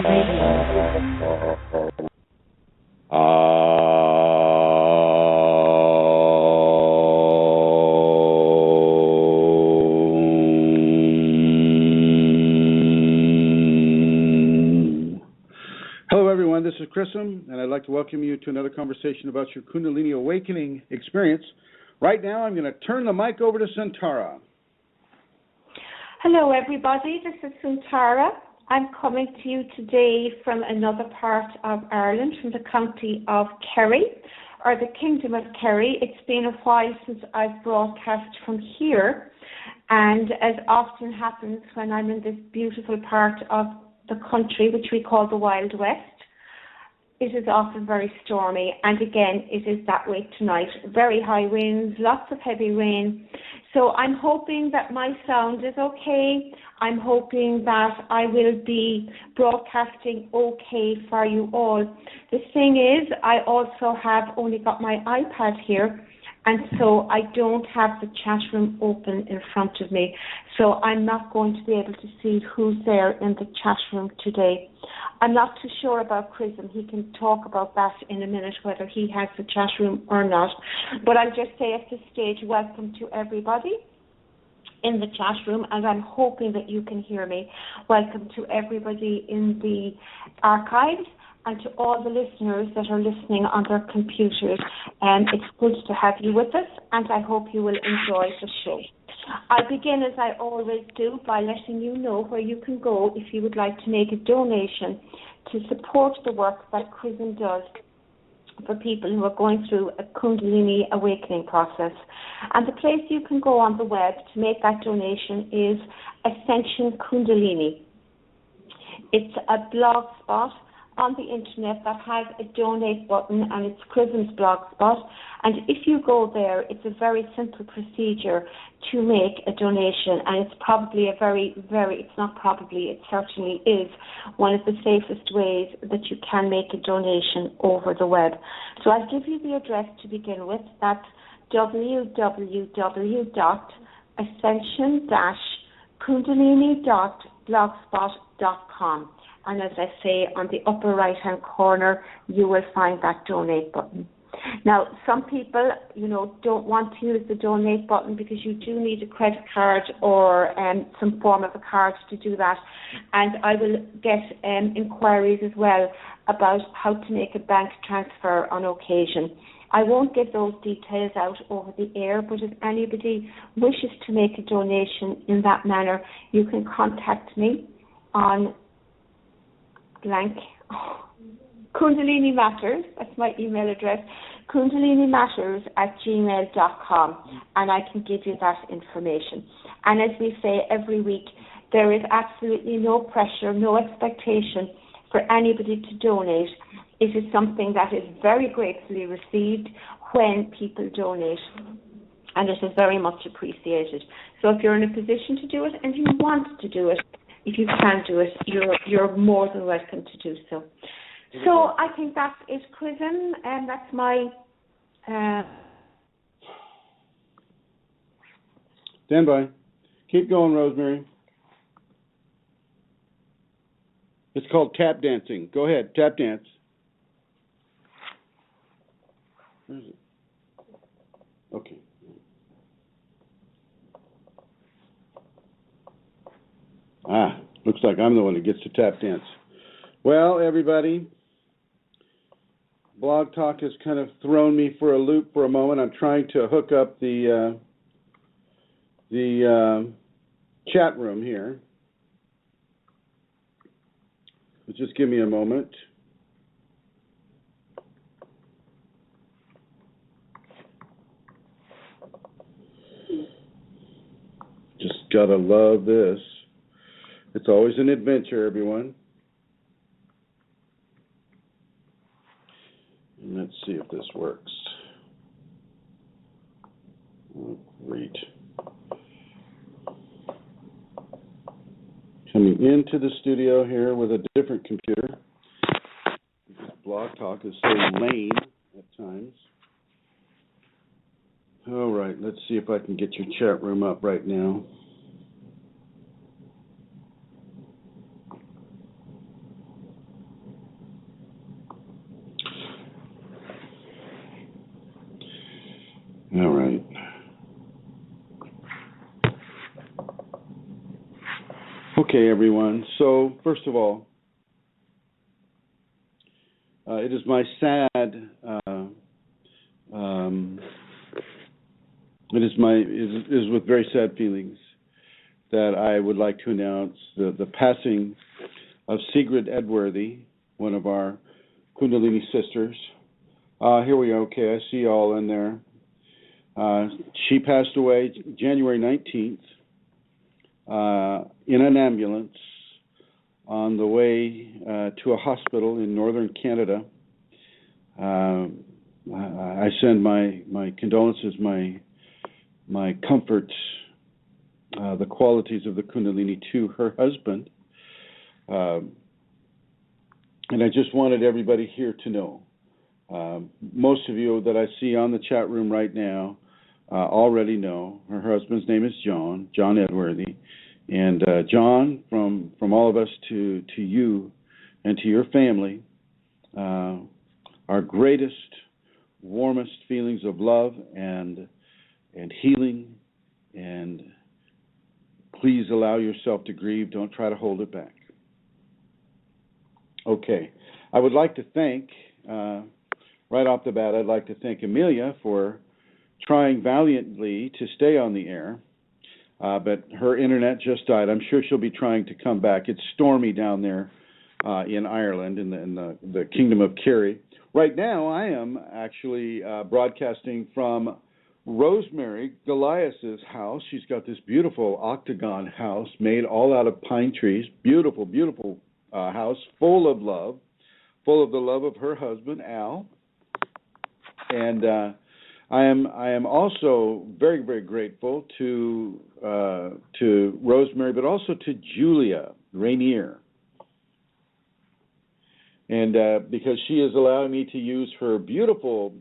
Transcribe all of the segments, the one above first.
Radio. Hello everyone, this is Chrism, and I'd like to welcome you to another conversation about your Kundalini awakening experience. Right now I'm going to turn the mic over to Santara. Hello everybody, this is Santara. I'm coming to you today from another part of Ireland, from the county of Kerry, or the Kingdom of Kerry. It's been a while since I've broadcast from here, and as often happens when I'm in this beautiful part of the country, which we call the Wild West, it is often very stormy, and again, it is that way tonight. Very high winds, lots of heavy rain. So I'm hoping that my sound is okay. I'm hoping that I will be broadcasting okay for you all. The thing is, I also have only got my iPad here, and so I don't have the chat room open in front of me. So I'm not going to be able to see who's there in the chat room today. I'm not too sure about Chrism. He can talk about that in a minute, whether he has the chat room or not. But I'll just say at this stage, welcome to everybody in the chat room, and I'm hoping that you can hear me. Welcome to everybody in the archives, and to all the listeners that are listening on their computers. It's good to have you with us, and I hope you will enjoy the show. I begin, as I always do, by letting you know where you can go if you would like to make a donation to support the work that Chrism does for people who are going through a Kundalini awakening process. And the place you can go on the web to make that donation is Ascension Kundalini. It's a blog spot on the internet that has a donate button, and it's Chrism's blog spot. And if you go there, it's a very simple procedure to make a donation, and it's probably it certainly is one of the safest ways that you can make a donation over the web. So I'll give you the address to begin with. That's www.ascension-kundalini.blogspot.com. And as I say, on the upper right-hand corner, you will find that donate button. Now, some people, don't want to use the donate button because you do need a credit card or some form of a card to do that. And I will get inquiries as well about how to make a bank transfer on occasion. I won't give those details out over the air, but if anybody wishes to make a donation in that manner, you can contact me on Kundalini Matters, that's my email address, kundalinimatters@gmail.com, and I can give you that information. And as we say every week, there is absolutely no pressure, no expectation for anybody to donate. It is something that is very gratefully received when people donate, and it is very much appreciated. So if you're in a position to do it and you want to do it, if you can do it, you're more than welcome to do so. So I think that is Chrism, and that's my... Stand by. Keep going, Rosemary. It's called tap dancing. Go ahead, tap dance. Where is it? Okay. Looks like I'm the one that gets to tap dance. Well, everybody, BlogTalk has kind of thrown me for a loop for a moment. I'm trying to hook up the chat room here. Just give me a moment. Just gotta love this. It's always an adventure, everyone. And let's see if this works. Oh, great. Coming into the studio here with a different computer. BlogTalk is so lame at times. All right, let's see if I can get your chat room up right now. All right. Okay, everyone. So, first of all, it is my sad, it is with very sad feelings that I would like to announce the passing of Sigrid Edworthy, one of our Kundalini sisters. Here we are. Okay, I see you all in there. She passed away January 19th in an ambulance on the way to a hospital in northern Canada. I send my condolences, my comfort, the qualities of the Kundalini to her husband. And I just wanted everybody here to know. Most of you that I see on the chat room right now already know. Her husband's name is John Edworthy. And John, from all of us to you and to your family, our greatest, warmest feelings of love and healing, and please allow yourself to grieve. Don't try to hold it back. Okay. I would like to thank, right off the bat, I'd like to thank Amelia for trying valiantly to stay on the air, but her internet just died. I'm sure she'll be trying to come back. It's stormy down there in Ireland, in the Kingdom of Kerry. Right now, I am actually broadcasting from Rosemary Goliath's house. She's got this beautiful octagon house made all out of pine trees. Beautiful, beautiful house, full of love, full of the love of her husband, Al. And I am also very, very grateful to Rosemary, but also to Julia Rainier. And because she is allowing me to use her beautiful,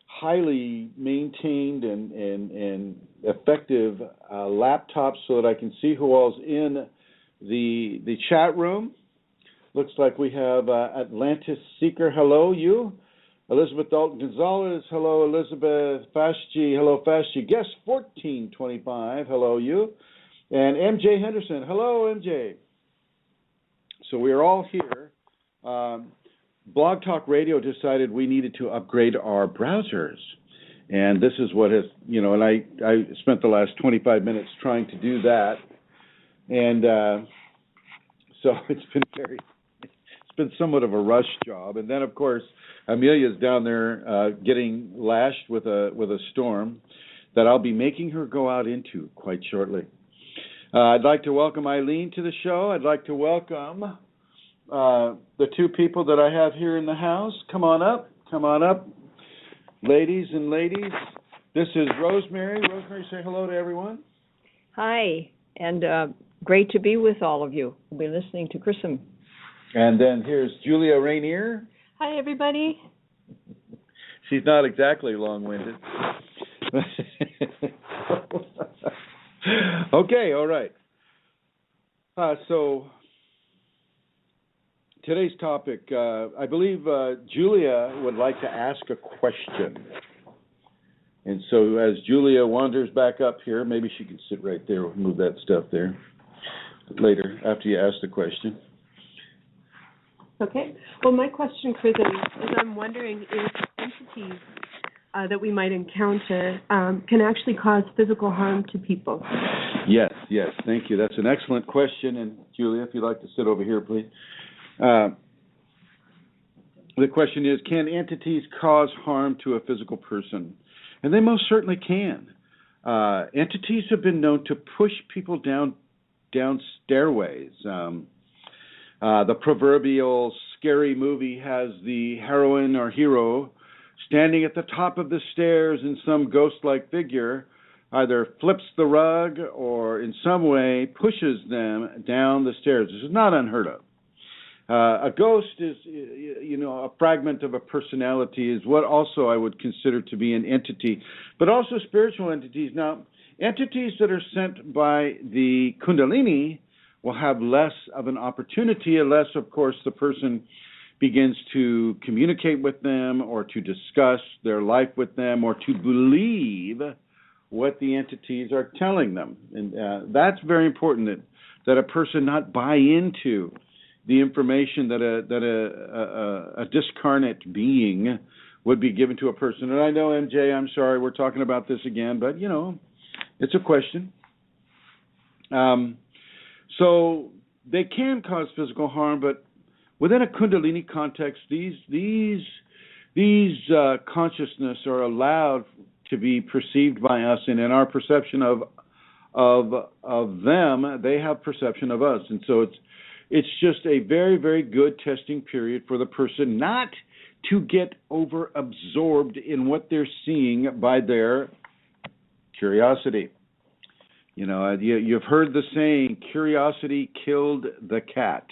highly maintained and effective laptop so that I can see who all's in the chat room. Looks like we have Atlantis Seeker, hello, you. Elizabeth Dalton Gonzalez, hello, Elizabeth Fashji, hello, Fashji. Guest 1425, hello, you. And MJ Henderson, hello, MJ. So we are all here. BlogTalk Radio decided we needed to upgrade our browsers. And this is what has, and I spent the last 25 minutes trying to do that. And so it's been somewhat of a rush job. And then, of course, Amelia's down there getting lashed with a storm that I'll be making her go out into quite shortly. I'd like to welcome Eileen to the show. I'd like to welcome the two people that I have here in the house. Come on up, ladies and ladies. This is Rosemary. Rosemary, say hello to everyone. Hi, and great to be with all of you. We'll be listening to Chrism. And then here's Julia Rainier. Hi, everybody. She's not exactly long-winded. Okay, all right. So today's topic, I believe Julia would like to ask a question. And so as Julia wanders back up here, maybe she can sit right there, move that stuff there later after you ask the question. Okay. Well, my question, Chrism, is I'm wondering if entities that we might encounter can actually cause physical harm to people. Yes, thank you. That's an excellent question. And Julia, if you'd like to sit over here, please. The question is, can entities cause harm to a physical person? And they most certainly can. Entities have been known to push people down stairways. The proverbial scary movie has the heroine or hero standing at the top of the stairs, and some ghost-like figure either flips the rug or in some way pushes them down the stairs. This is not unheard of. A ghost is, a fragment of a personality, is what also I would consider to be an entity, but also spiritual entities. Now, entities that are sent by the Kundalini will have less of an opportunity unless, of course, the person begins to communicate with them or to discuss their life with them or to believe what the entities are telling them. And that's very important, that a person not buy into the information that a discarnate being would be given to a person. And I know, MJ, I'm sorry we're talking about this again, but, it's a question. So they can cause physical harm, but within a Kundalini context, these consciousness are allowed to be perceived by us, and in our perception of them, they have perception of us. And so it's just a very, very good testing period for the person not to get over-absorbed in what they're seeing by their curiosity. You've heard the saying, curiosity killed the cat.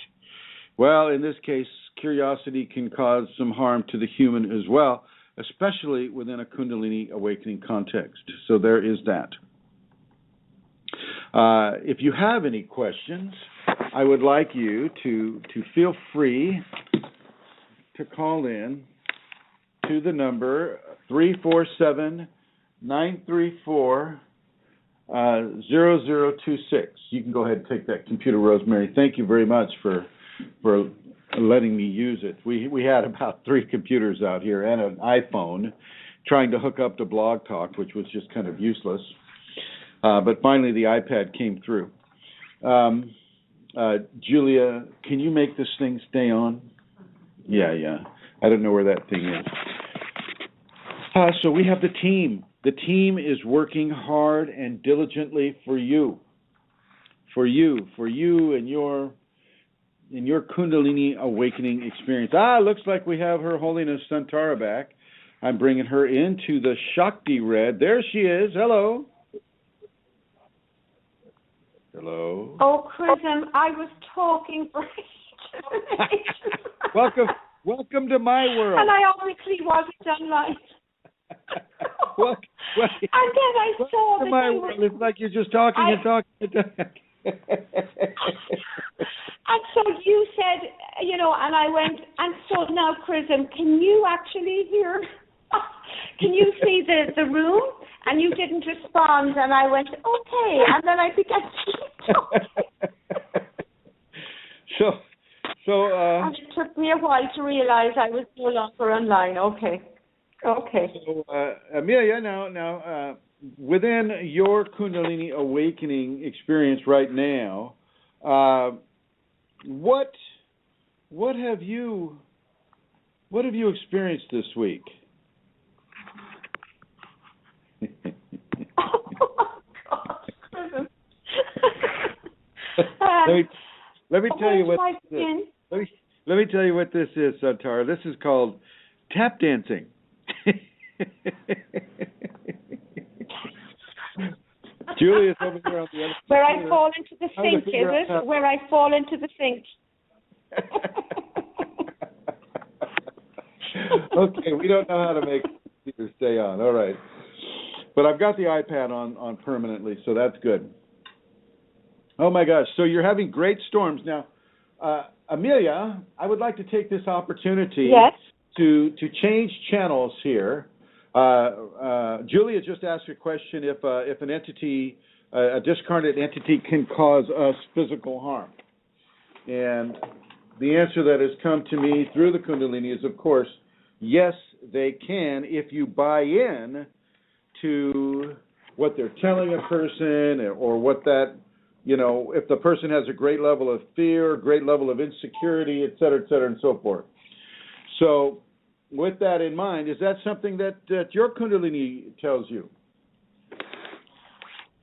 Well, in this case, curiosity can cause some harm to the human as well, especially within a Kundalini awakening context. So there is that. If you have any questions, I would like you to feel free to call in to the number 347-934-0026. You can go ahead and take that computer, Rosemary. Thank you very much for letting me use it. We had about 3 computers out here and an iPhone trying to hook up to BlogTalk, which was just kind of useless. But finally the iPad came through. Julia, can you make this thing stay on? Yeah. I don't know where that thing is. So we have the team. The team is working hard and diligently for you and your Kundalini awakening experience. Looks like we have Her Holiness Santara back. I'm bringing her into the Shakti red. There she is. Hello. Hello. Oh, Chrism, I was talking for Welcome to my world. And I obviously wasn't online. Well, and then I saw that my you world. were... It's like you're just talking and talking and talking. And so you said, and I went, and so now, Chrism, can you actually hear? Can you see the room? And you didn't respond, and I went, okay, and then I began to keep talking. And it took me a while to realize I was no longer online. Okay. So, Amelia, now, within your Kundalini awakening experience right now, what have you experienced this week? Let me tell you what. Let me tell you what this is, Santara. This is called tap dancing. Julia's over here on the other side. Where I fall into the sink, is it? Where I fall into the sink. Okay, we don't know how to make computers stay on. All right. But I've got the iPad on permanently, so that's good. Oh, my gosh. So you're having great storms. Now, Amelia, I would like to take this opportunity to change channels here. Julia just asked a question if an entity, a discarnate entity, can cause us physical harm. And the answer that has come to me through the Kundalini is, of course, yes, they can if you buy in to what they're telling a person or what that, if the person has a great level of fear, great level of insecurity, et cetera, and so forth. So with that in mind, is that something that your Kundalini tells you?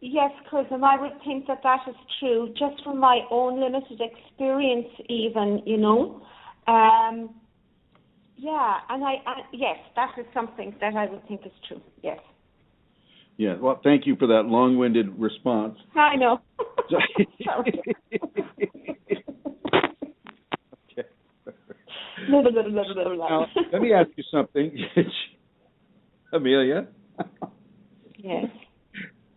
Yes, Chrism, I would think that is true, just from my own limited experience even, yes, that is something that I would think is true, yes. Yeah, well, thank you for that long-winded response. I know. Okay. Now, let me ask you something, Amelia. Yes.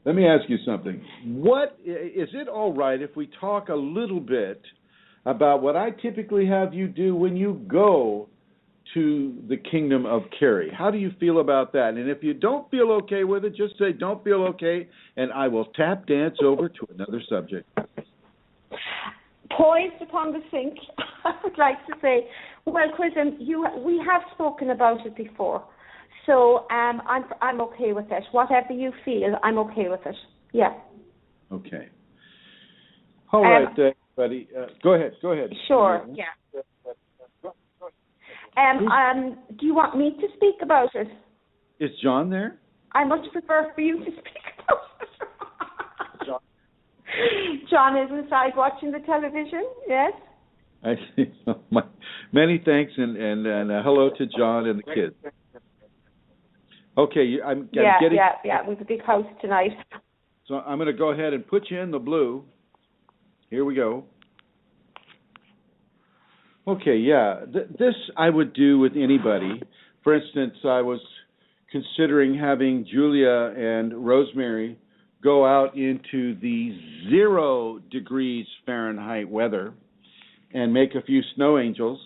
Let me ask you something. What is it all right if we talk a little bit about what I typically have you do when you go to the kingdom of Kerry. How do you feel about that? And if you don't feel okay with it, just say, don't feel okay, and I will tap dance over to another subject. Poised upon the sink, I would like to say, well, Chrism, we have spoken about it before, so I'm okay with it. Whatever you feel, I'm okay with it. Yeah. Okay. All right, buddy. Go ahead. Sure. Yeah. Do you want me to speak about it? Is John there? I much prefer for you to speak about it. John is inside watching the television. Yes. I see. Many thanks, and hello to John and the kids. Okay, I'm getting. Yeah. We have a big house tonight. So I'm going to go ahead and put you in the blue. Here we go. Okay, yeah. This I would do with anybody. For instance, I was considering having Julia and Rosemary go out into the 0 degrees Fahrenheit weather and make a few snow angels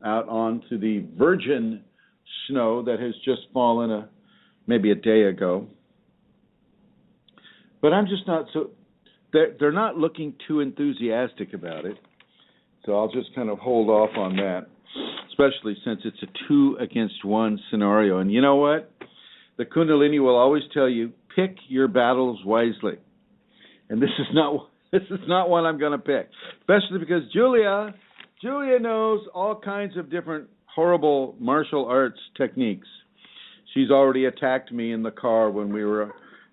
out onto the virgin snow that has just fallen maybe a day ago. But I'm just not so, they're not looking too enthusiastic about it. So I'll just kind of hold off on that, especially since it's a 2-against-1 scenario. And you know what? The Kundalini will always tell you, pick your battles wisely. And this is not one I'm going to pick, especially because Julia knows all kinds of different horrible martial arts techniques. She's already attacked me in the car when we were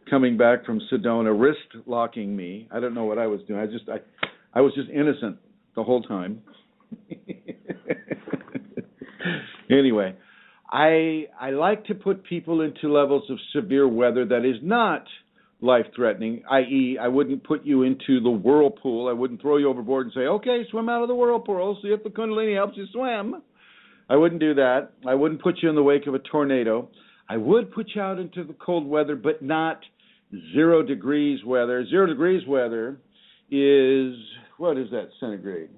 coming back from Sedona, wrist locking me. I don't know what I was doing. I was just innocent the whole time. Anyway, I like to put people into levels of severe weather that is not life-threatening, i.e., I wouldn't put you into the whirlpool. I wouldn't throw you overboard and say, okay, swim out of the whirlpool, see if the Kundalini helps you swim. I wouldn't do that. I wouldn't put you in the wake of a tornado. I would put you out into the cold weather, but not 0 degrees weather. 0 degrees weather is, what is that centigrade?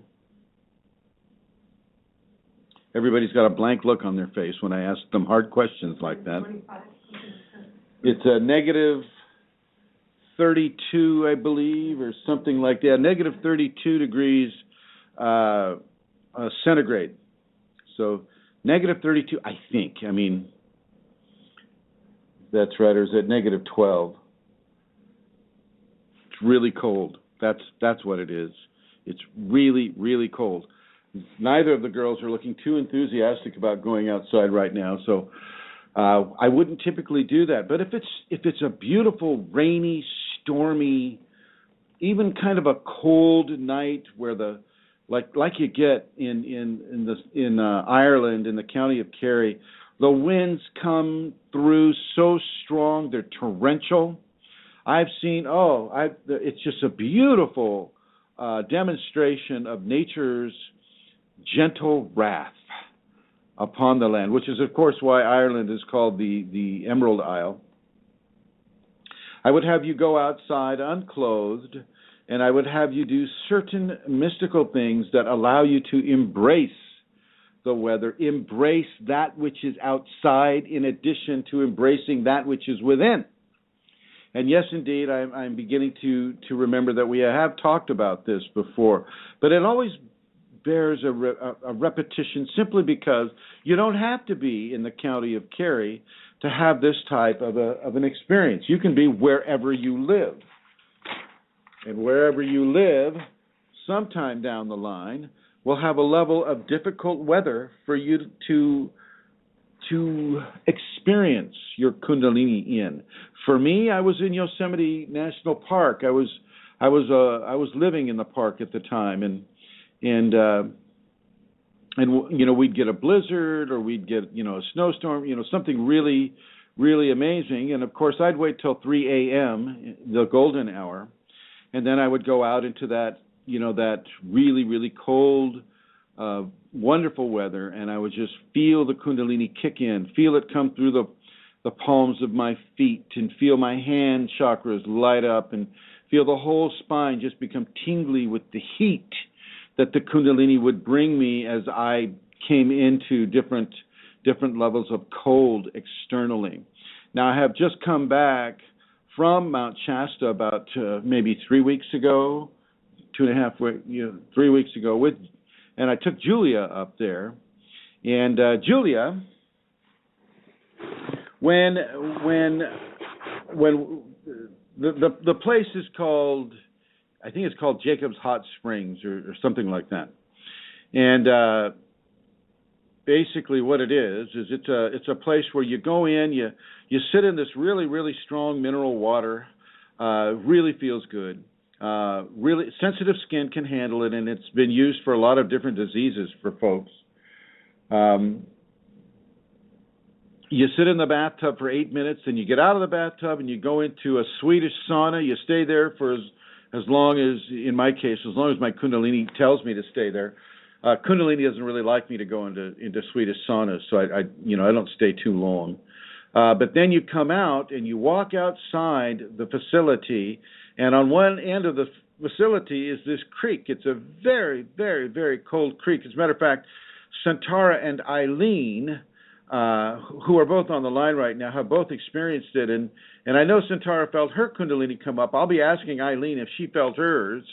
Everybody's got a blank look on their face when I ask them hard questions like that. It's a negative 32, I believe, or something like that. Negative 32 degrees centigrade. So negative 32, I think. I mean, that's right. Or is it negative 12? It's really cold. That's what it is. It's really, really cold. Neither of the girls are looking too enthusiastic about going outside right now, so I wouldn't typically do that. But if it's a beautiful, rainy, stormy, even kind of a cold night where like you get in Ireland in the county of Kerry, the winds come through so strong they're torrential. I've seen it's just a beautiful demonstration of nature's gentle wrath upon the land, which is, of course, why Ireland is called the Emerald Isle. I would have you go outside unclothed, and I would have you do certain mystical things that allow you to embrace the weather, embrace that which is outside in addition to embracing that which is within. And yes, indeed, I'm beginning to remember that we have talked about this before, but it always bears a repetition simply because you don't have to be in the county of Kerry to have this type of an experience. You can be wherever you live. And wherever you live, sometime down the line, will have a level of difficult weather for you to experience your Kundalini in. For me, I was in Yosemite National Park. I was living in the park at the time, and you know, we'd get a blizzard or we'd get, you know, a snowstorm, you know, something really, really amazing. And of course, I'd wait till 3 a.m., the golden hour, and then I would go out into that, you know, that really, really cold, wonderful weather, and I would just feel the Kundalini kick in, feel it come through the palms of my feet, and feel my hand chakras light up, and feel the whole spine just become tingly with the heat that the Kundalini would bring me as I came into different levels of cold externally. Now, I have just come back from Mount Shasta about maybe 3 weeks ago, 3 weeks ago, and I took Julia up there. And Julia, when the place is called, I think it's called Jacob's Hot Springs or something like that. And basically what it is it's a place where you go in, you sit in this really, really strong mineral water, really feels good. Really sensitive skin can handle it, and it's been used for a lot of different diseases for folks. You sit in the bathtub for 8 minutes, and you get out of the bathtub and you go into a Swedish sauna. You stay there for as long as, in my case, as long as my Kundalini tells me to stay there. Kundalini doesn't really like me to go into Swedish saunas, so I don't stay too long. But then you come out and you walk outside the facility, and on one end of the facility is this creek. It's a very, very, very cold creek. As a matter of fact, Santara and Eileen, who are both on the line right now, have both experienced it. And I know Santara felt her Kundalini come up. I'll be asking Eileen if she felt hers,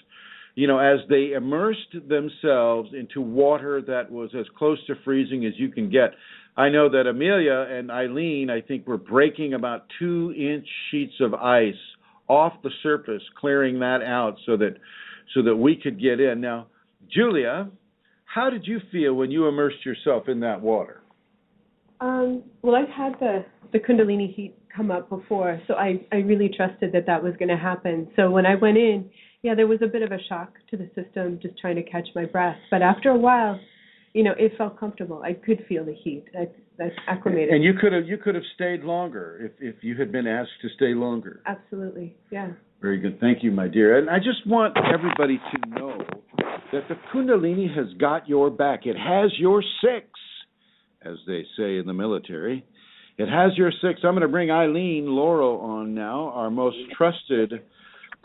as they immersed themselves into water that was as close to freezing as you can get. I know that Amelia and Eileen, I think, were breaking about 2-inch sheets of ice off the surface, clearing that out so that we could get in. Now, Julia, how did you feel when you immersed yourself in that water? Well, I've had the Kundalini heat come up before, so I really trusted that was going to happen. So when I went in, there was a bit of a shock to the system, just trying to catch my breath. But after a while, it felt comfortable. I could feel the heat. That's acclimated. And you could have stayed longer if you had been asked to stay longer. Absolutely, yeah. Very good. Thank you, my dear. And I just want everybody to know that the Kundalini has got your back. It has your six, as they say in the military. It has your six. I'm going to bring Eileen Laurel on now, our most trusted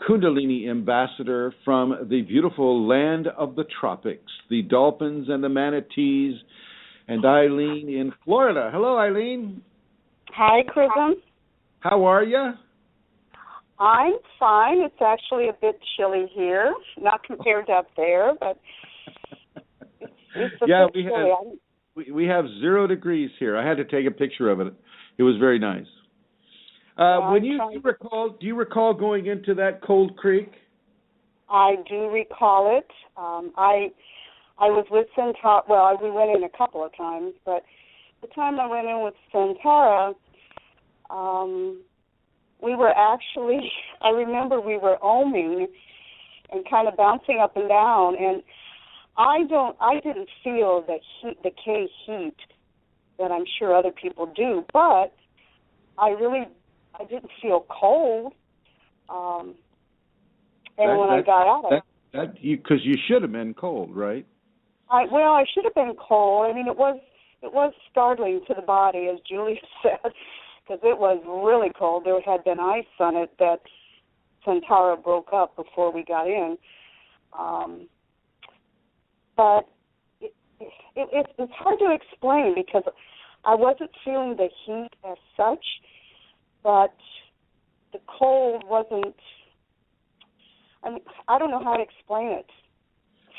Kundalini ambassador from the beautiful land of the tropics, the dolphins and the manatees, and Eileen in Florida. Hello, Eileen. Hi, Chrism. How are you? I'm fine. It's actually a bit chilly here, not compared to up there, but it's a bit chilly. We have 0 degrees here. I had to take a picture of it. It was very nice. Do you recall going into that cold creek? I do recall it. I was with Santara. Well, we went in a couple of times, but the time I went in with Santara, we were actually, I remember we were oming and kind of bouncing up and down, and I didn't feel the K heat that I'm sure other people do, but I didn't feel cold. And when I got out, because you should have been cold, right? I should have been cold. I mean, it was startling to the body, as Julia said, because it was really cold. There had been ice on it that Santara broke up before we got in. But it's hard to explain because I wasn't feeling the heat as such, but the cold wasn't. I mean, I don't know how to explain it.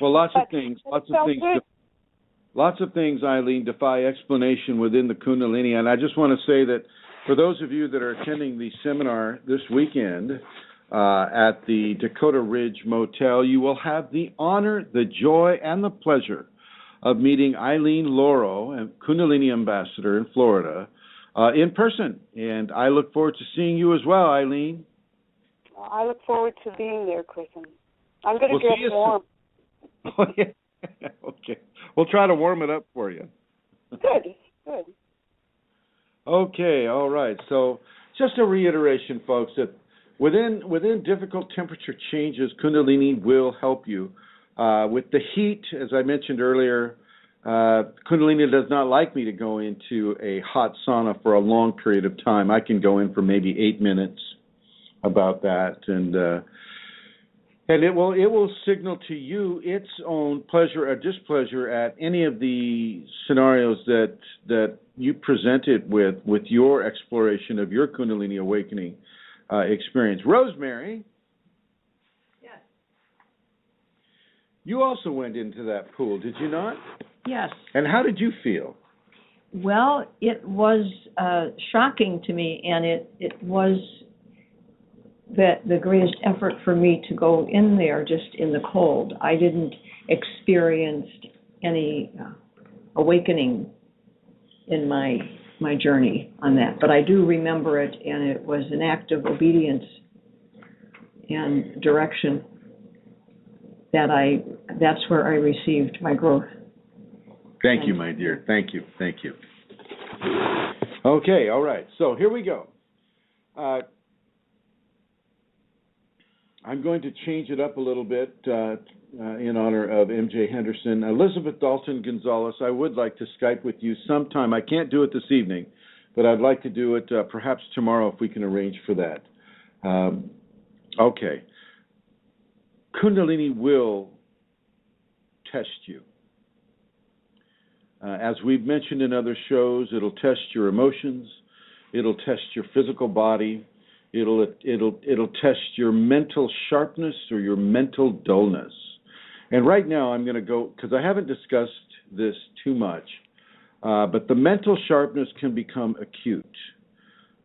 Well, lots of things, Eileen, defy explanation within the Kundalini. And I just want to say that for those of you that are attending the seminar this weekend at the Dakota Ridge Motel, you will have the honor, the joy, and the pleasure of meeting Eileen Laurel, a Kundalini ambassador in Florida, in person. And I look forward to seeing you as well, Eileen. Well, I look forward to being there, Chrism. I'm going to get warm. Oh, yeah. Okay. We'll try to warm it up for you. Good. Okay, all right. So just a reiteration, folks, that within difficult temperature changes, Kundalini will help you. With the heat, as I mentioned earlier, Kundalini does not like me to go into a hot sauna for a long period of time. I can go in for maybe 8 minutes about that. And And it will signal to you its own pleasure or displeasure at any of the scenarios that you presented with your exploration of your Kundalini awakening experience. Rosemary. Yes. You also went into that pool, did you not? Yes. And how did you feel? Well, it was shocking to me, and it was the greatest effort for me to go in there just in the cold. I didn't experience any awakening in my journey on that, but I do remember it, and it was an act of obedience and direction that's where I received my growth. Thank you, my dear. Thank you. Okay, all right. So here we go. I'm going to change it up a little bit in honor of MJ Henderson. Elizabeth Dalton Gonzalez, I would like to Skype with you sometime. I can't do it this evening, but I'd like to do it perhaps tomorrow if we can arrange for that. Okay. Kundalini will test you. As we've mentioned in other shows, it'll test your emotions, it'll test your physical body, it'll test your mental sharpness or your mental dullness. And right now I'm going to go, because I haven't discussed this too much, but the mental sharpness can become acute.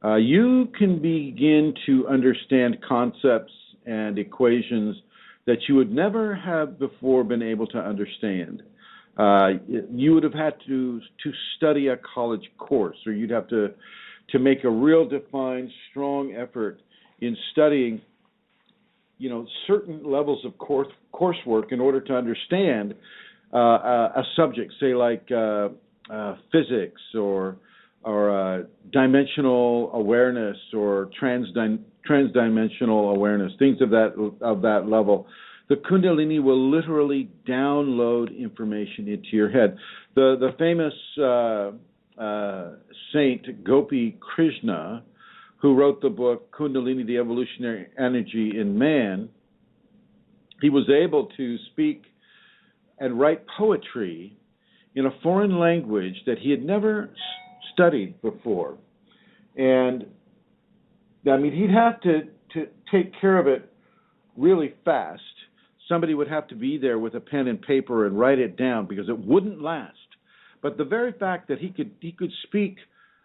You can begin to understand concepts and equations that you would never have before been able to understand. You would have had to study a college course, or you'd have to make a real defined, strong effort in studying, certain levels of coursework in order to understand a subject, say like physics or dimensional awareness or transdimensional awareness, things of that level. The Kundalini will literally download information into your head. The famous saint Gopi Krishna, who wrote the book Kundalini, the Evolutionary Energy in Man, he was able to speak and write poetry in a foreign language that he had never studied before. And I mean, he'd have to take care of it really fast. Somebody would have to be there with a pen and paper and write it down because it wouldn't last. But the very fact that he could speak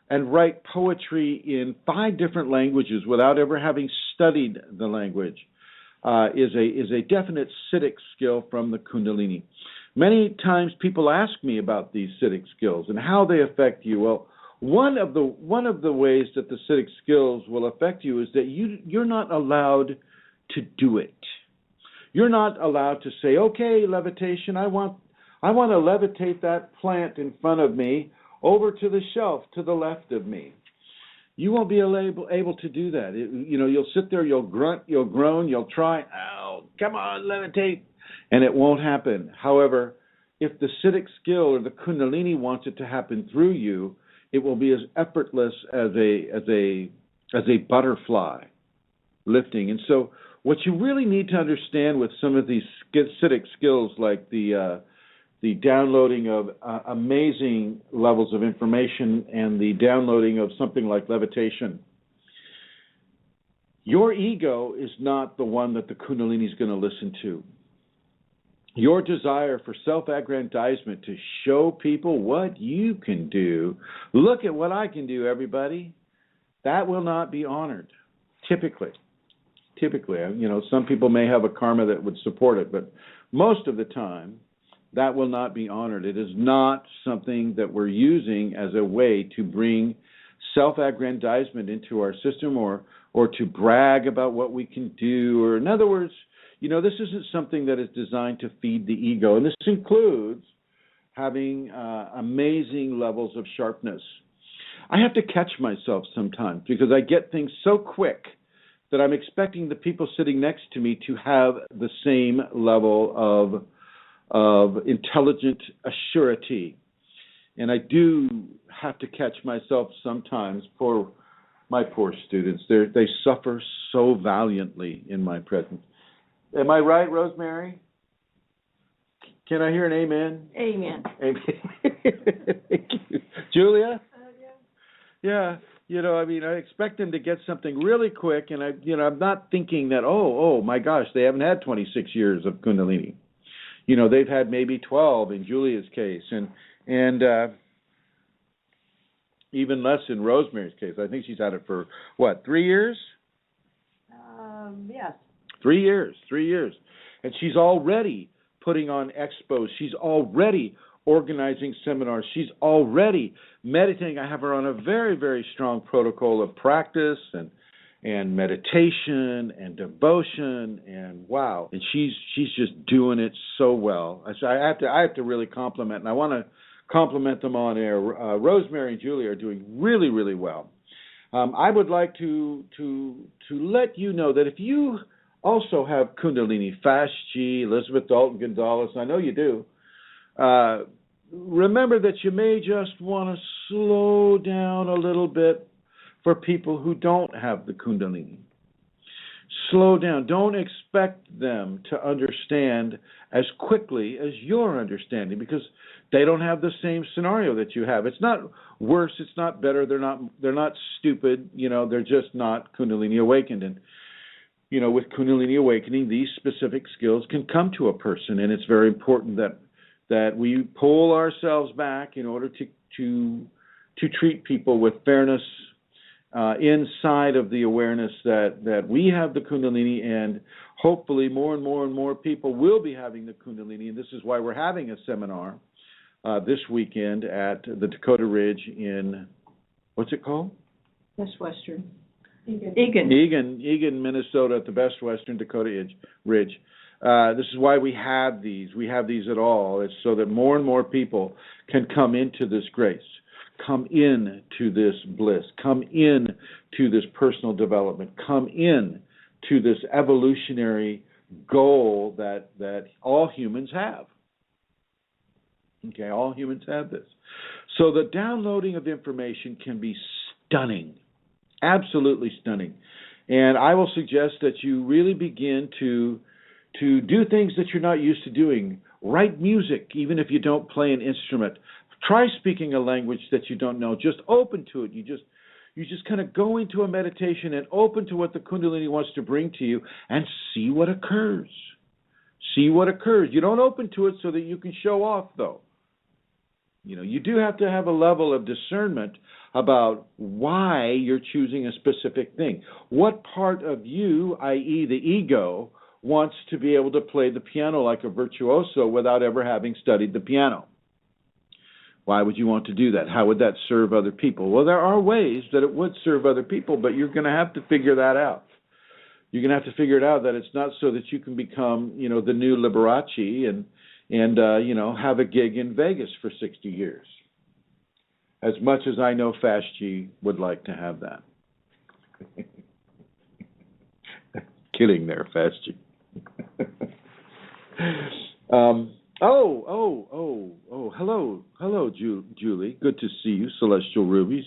and write poetry in 5 different languages without ever having studied the language is a definite citic skill from the Kundalini. Many times people ask me about these citic skills and how they affect you. Well, one of the ways that the citic skills will affect you is that you're not allowed to do it. You're not allowed to say, okay, levitation, I want to levitate that plant in front of me over to the shelf to the left of me. You won't be able to do that. You'll sit there, you'll grunt, you'll groan, you'll try, oh, come on, levitate, and it won't happen. However, if the citic skill or the Kundalini wants it to happen through you, it will be as effortless as a butterfly lifting. And so what you really need to understand with some of these citic skills, like the downloading of amazing levels of information and the downloading of something like levitation, your ego is not the one that the Kundalini is going to listen to. Your desire for self-aggrandizement to show people what you can do, look at what I can do, everybody, that will not be honored, typically. Some people may have a karma that would support it, but most of the time, that will not be honored. It is not something that we're using as a way to bring self-aggrandizement into our system or to brag about what we can do. Or in other words, this isn't something that is designed to feed the ego. And this includes having amazing levels of sharpness. I have to catch myself sometimes because I get things so quick that I'm expecting the people sitting next to me to have the same level of intelligent assurity. And I do have to catch myself sometimes for my poor students. They suffer so valiantly in my presence. Am I right, Rosemary? Can I hear an amen? Amen. Amen. Thank you. Julia? Yeah. I expect them to get something really quick, and I'm not thinking that, oh my gosh, they haven't had 26 years of Kundalini. They've had maybe 12 in Julia's case, and even less in Rosemary's case. I think she's had it for, 3 years? Yes. 3 years. And she's already putting on expos. She's already organizing seminars. She's already meditating. I have her on a very, very strong protocol of practice and meditation and devotion, and wow. And she's just doing it so well. So I have to really compliment, and I want to compliment them on air. Rosemary and Julie are doing really, really well. I would like to let you know that if you also have Kundalini, Fast G, Elizabeth Dalton Gonzalez, I know you do, remember that you may just want to slow down a little bit for people who don't have the Kundalini. Slow down. Don't expect them to understand as quickly as you're understanding, because they don't have the same scenario that you have. It's not worse. It's not better. They're not stupid. They're just not Kundalini awakened. And with Kundalini awakening, these specific skills can come to a person, and it's very important that we pull ourselves back in order to treat people with fairness inside of the awareness that we have the Kundalini, and hopefully more and more and more people will be having the Kundalini. And this is why we're having a seminar this weekend at the Dakota Ridge in, what's it called? Best Western. Eagan, Minnesota, at the Best Western Dakota Ridge. This is why we have these. We have these at all. It's so that more and more people can come into this grace, come in to this bliss, come in to this personal development, come in to this evolutionary goal that all humans have. Okay, all humans have this. So the downloading of information can be stunning, absolutely stunning. And I will suggest that you really begin to do things that you're not used to doing. Write music, even if you don't play an instrument. Try speaking a language that you don't know. Just open to it. You just kind of go into a meditation and open to what the Kundalini wants to bring to you and see what occurs. See what occurs. You don't open to it so that you can show off, though. You do have to have a level of discernment about why you're choosing a specific thing. What part of you, i.e. the ego, wants to be able to play the piano like a virtuoso without ever having studied the piano? Why would you want to do that? How would that serve other people? Well, there are ways that it would serve other people, but you're going to have to figure that out. You're going to have to figure it out that it's not so that you can become, the new Liberace and have a gig in Vegas for 60 years. As much as I know Fast G would like to have that. Kidding there, Fast G. Hello, Julie. Good to see you, Celestial Rubies.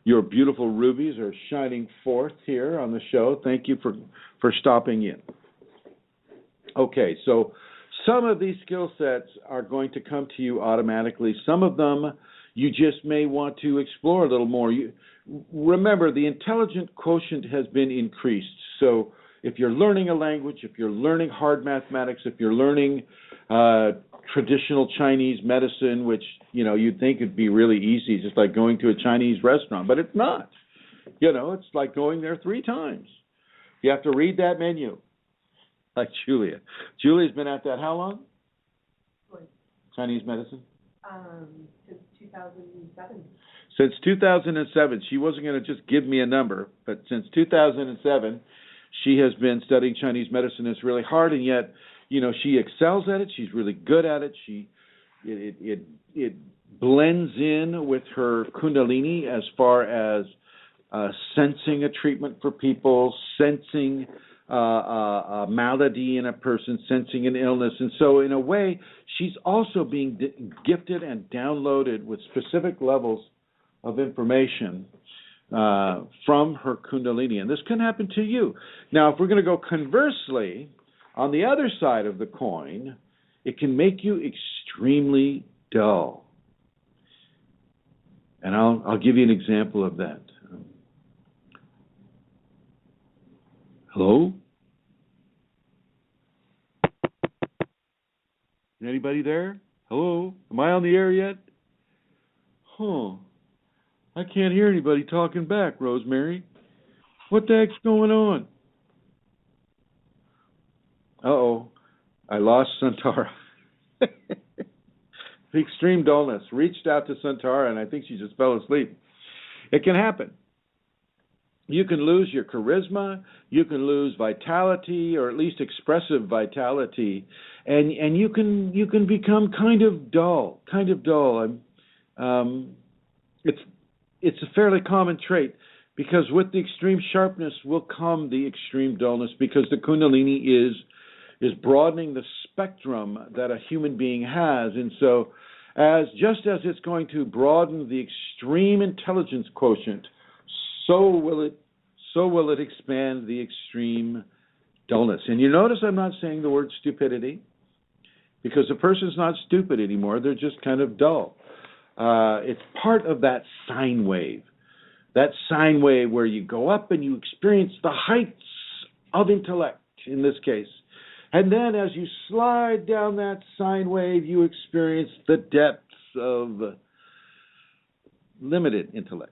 Your beautiful rubies are shining forth here on the show. Thank you for stopping in. Okay, so some of these skill sets are going to come to you automatically. Some of them you just may want to explore a little more. Remember, the intelligent quotient has been increased. So if you're learning a language, if you're learning hard mathematics, if you're learning traditional Chinese medicine, which, you'd think would be really easy, just like going to a Chinese restaurant, but it's not. It's like going there 3 times. You have to read that menu, like Julia. Julia's been at that how long? Chinese medicine? Since 2007. Since 2007. She wasn't going to just give me a number, but since 2007, she has been studying Chinese medicine. It's really hard, and yet, she excels at it. She's really good at it. It blends in with her Kundalini as far as sensing a treatment for people, sensing a malady in a person, sensing an illness. And so in a way, she's also being gifted and downloaded with specific levels of information from her Kundalini. And this can happen to you. Now, if we're going to go conversely, On the other side of the coin, it can make you extremely dull. And I'll give you an example of that. Hello? Anybody there? Hello? Am I on the air yet? Huh. I can't hear anybody talking back, Rosemary. What the heck's going on? Uh-oh. I lost Santara. The extreme dullness. Reached out to Santara, and I think she just fell asleep. It can happen. You can lose your charisma, you can lose vitality, or at least expressive vitality, and you can become kind of dull. It's a fairly common trait, because with the extreme sharpness will come the extreme dullness, because the Kundalini is broadening the spectrum that a human being has, and so just as it's going to broaden the extreme intelligence quotient, so will it expand the extreme dullness. And you notice I'm not saying the word stupidity, because a person's not stupid anymore, they're just kind of dull. It's part of that sine wave where you go up and you experience the heights of intellect, in this case. And then as you slide down that sine wave, you experience the depths of limited intellect.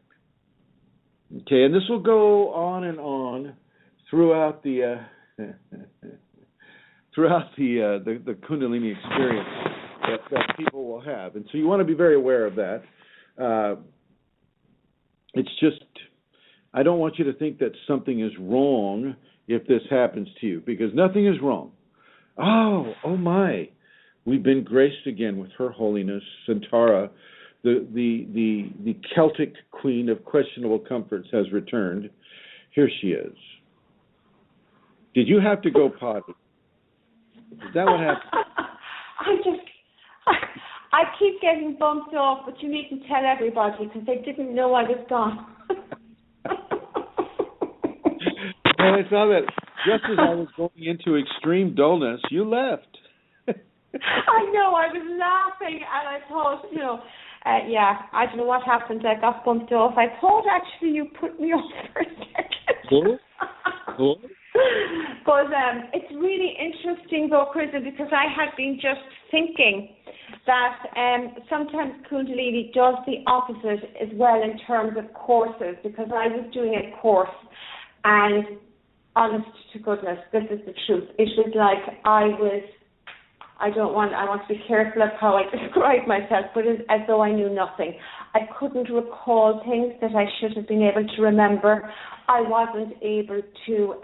Okay, and this will go on and on throughout the Kundalini experience that people will have, and so you want to be very aware of that. It's just, I don't want you to think that something is wrong if this happens to you, because nothing is wrong. Oh my! We've been graced again with Her Holiness Santara. The Celtic Queen of Questionable Comforts has returned. Here she is. Did you have to go potty? Is that what happened? I keep getting bumped off, but you needn't tell everybody, because they didn't know I was gone. And I saw that just as I was going into extreme dullness, you left. I know, I was laughing, and I thought, I don't know what happened. I got bumped off. I thought actually you put me off for a second. Cool. But it's really interesting though, Chrism, because I had been just thinking that sometimes Kundalini does the opposite as well in terms of courses, because I was doing a course, and honest to goodness, this is the truth. It was like I want to be careful of how I describe myself, but it's as though I knew nothing. I couldn't recall things that I should have been able to remember. I wasn't able to,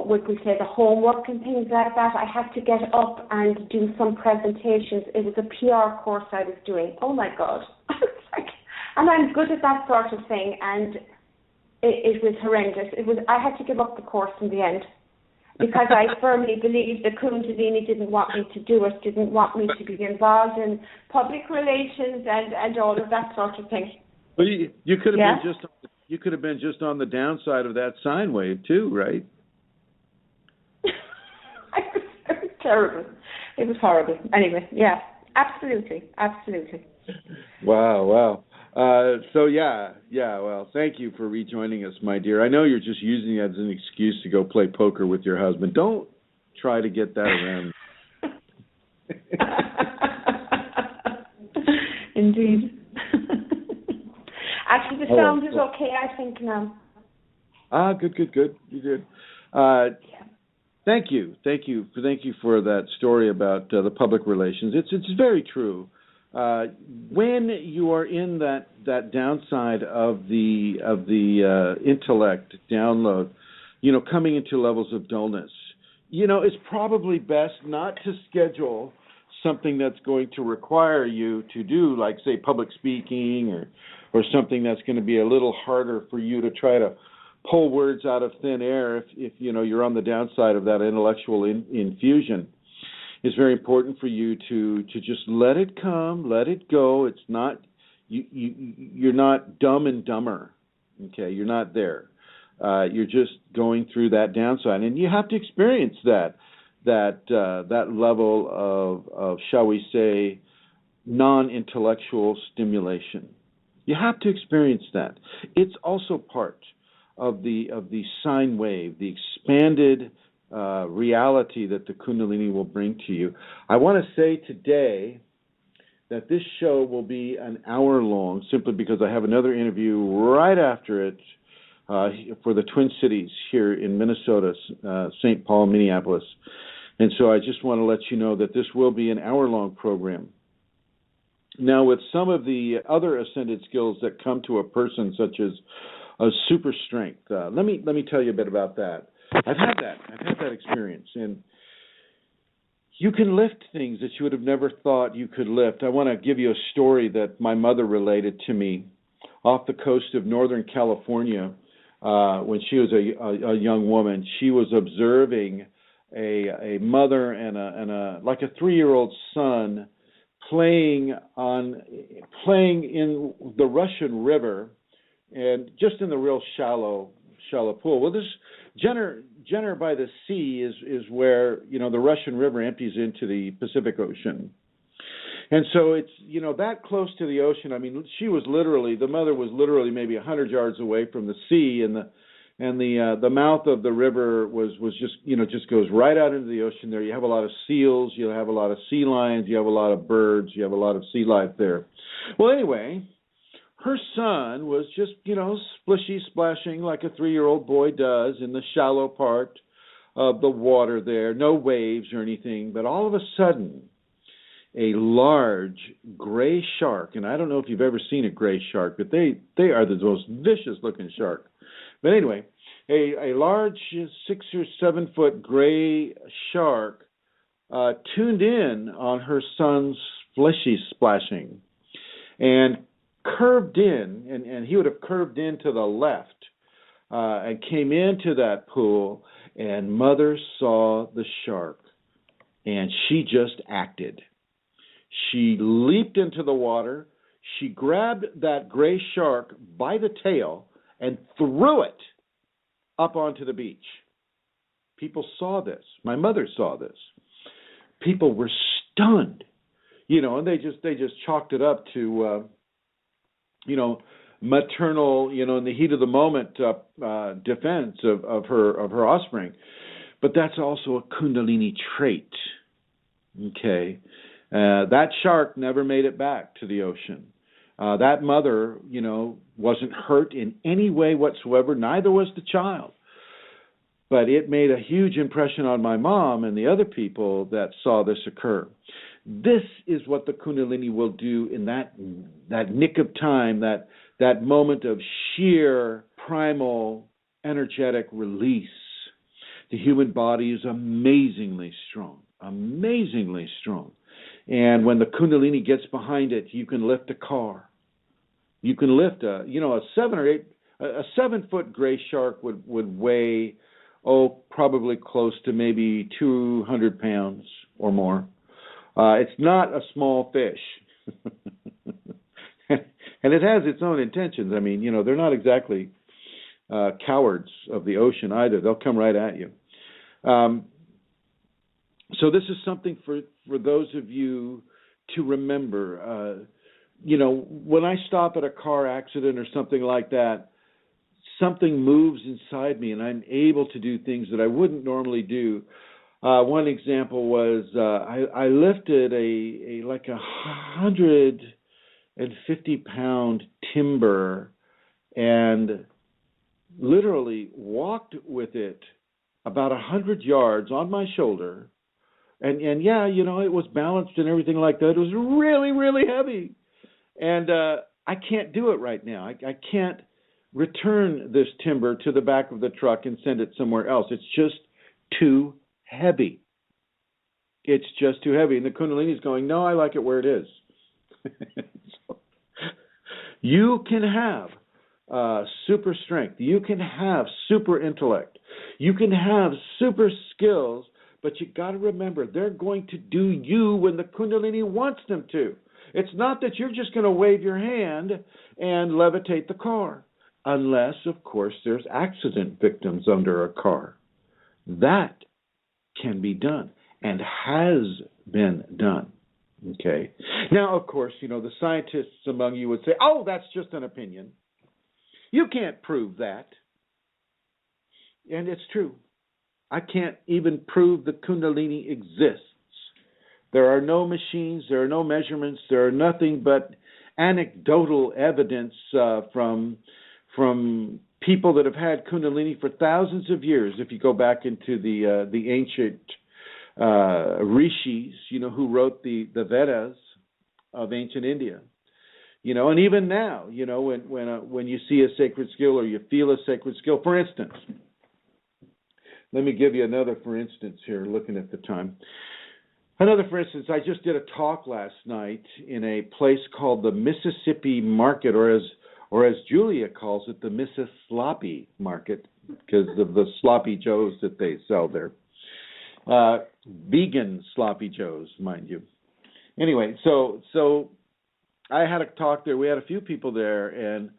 would we say, the homework and things like that. I had to get up and do some presentations. It was a PR course I was doing. Oh my God. And I'm good at that sort of thing, and it was horrendous. I had to give up the course in the end, because I firmly believe the Kundalini didn't want me to do it, didn't want me to be involved in public relations and all of that sort of thing. Well, you could have been just on the downside of that sine wave too, right? It was terrible. It was horrible. Anyway, yeah, absolutely. Wow. Well, thank you for rejoining us, my dear. I know you're just using it as an excuse to go play poker with your husband. Don't try to get that around. Indeed. Actually, the sound is okay, I think, now. Good. You did. Thank you for that story about the public relations. It's very true. When you are in that downside of the intellect download, coming into levels of dullness, it's probably best not to schedule something that's going to require you to do, like, say, public speaking or something that's going to be a little harder for you to try to pull words out of thin air if you're on the downside of that intellectual infusion. It's very important for you to just let it come, let it go. It's not you're not dumb and dumber. Okay, you're not there. You're just going through that downside, and you have to experience that level of shall we say, non-intellectual stimulation. You have to experience that. It's also part of the sine wave, the expanded reality that the Kundalini will bring to you. I want to say today that this show will be an hour long, simply because I have another interview right after it for the Twin Cities here in Minnesota, St. Paul, Minneapolis. And so I just want to let you know that this will be an hour-long program. Now, with some of the other ascended skills that come to a person, such as a super strength, let me tell you a bit about that. I've had that experience, and you can lift things that you would have never thought you could lift. I want to give you a story that my mother related to me off the coast of Northern California when she was a young woman. She was observing a mother and a like a 3-year-old son playing in the Russian River, and just in the real shallow pool. Well, this Jenner by the sea is where the Russian River empties into the Pacific Ocean, and so it's that close to the ocean. I mean, the mother was literally maybe 100 yards away from the sea, and the mouth of the river was just goes right out into the ocean. There you have a lot of seals, you have a lot of sea lions, you have a lot of birds, you have a lot of sea life there. Well, anyway, her son was just splishy splashing like a 3-year-old boy does in the shallow part of the water there, no waves or anything, but all of a sudden a large gray shark, and I don't know if you've ever seen a gray shark, but they are the most vicious looking shark. But anyway, a large 6 or 7 foot gray shark tuned in on her son's fleshy splashing and curved in, and he would have curved in to the left and came into that pool, and Mother saw the shark, and she just acted. She leaped into the water, she grabbed that gray shark by the tail and threw it up onto the beach. People saw this. My mother saw this. People were stunned, and they just chalked it up to, maternal, in the heat of the moment, defense of her offspring. But that's also a Kundalini trait. Okay, that shark never made it back to the ocean. That mother, wasn't hurt in any way whatsoever. Neither was the child. But it made a huge impression on my mom and the other people that saw this occur. This is what the Kundalini will do in that nick of time, that moment of sheer primal energetic release. The human body is amazingly strong. And when the Kundalini gets behind it, you can lift a car. You can lift a 7 foot gray shark would weigh, probably close to maybe 200 pounds or more. It's not a small fish. And it has its own intentions. I mean, they're not exactly cowards of the ocean either. They'll come right at you. So this is something for those of you to remember. When I stop at a car accident or something like that, something moves inside me and I'm able to do things that I wouldn't normally do. One example was I lifted a 150-pound timber and literally walked with it about 100 yards on my shoulder. And it was balanced and everything like that. It was really, really heavy. And I can't do it right now. I can't return this timber to the back of the truck and send it somewhere else. It's just too heavy. It's just too heavy. And the Kundalini is going, no, I like it where it is. So, you can have super strength. You can have super intellect. You can have super skills, but you got to remember, they're going to do you when the Kundalini wants them to. It's not that you're just going to wave your hand and levitate the car. unless, of course, there's accident victims under a car. That can be done and has been done. Okay. Now, of course, the scientists among you would say, oh, that's just an opinion. You can't prove that. And it's true. I can't even prove the Kundalini exists. There are no machines, there are no measurements, there are nothing but anecdotal evidence from people that have had Kundalini for thousands of years. If you go back into the ancient rishis, who wrote the Vedas of ancient India, and even now, when you see a sacred skill or you feel a sacred skill, for instance, let me give you another for instance here, looking at the time. Another for instance, I just did a talk last night in a place called the Mississippi Market, or as Julia calls it, the Mississippi Market, because of the sloppy joes that they sell there. Vegan sloppy joes, mind you. Anyway, so I had a talk there. We had a few people there, and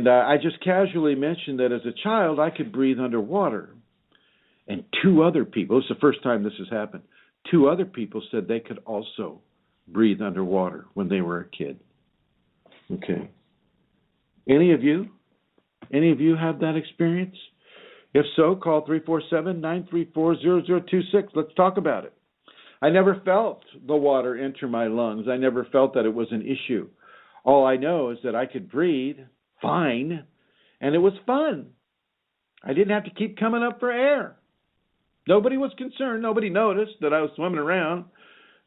I just casually mentioned that as a child I could breathe underwater. And two other people, this is the first time this has happened, two other people said they could also breathe underwater when they were a kid. Okay. Any of you have that experience? If so, call 347-934-0026. Let's talk about it. I never felt the water enter my lungs. I never felt that it was an issue. All I know is that I could breathe fine, and it was fun. I didn't have to keep coming up for air. Nobody was concerned. Nobody noticed that I was swimming around.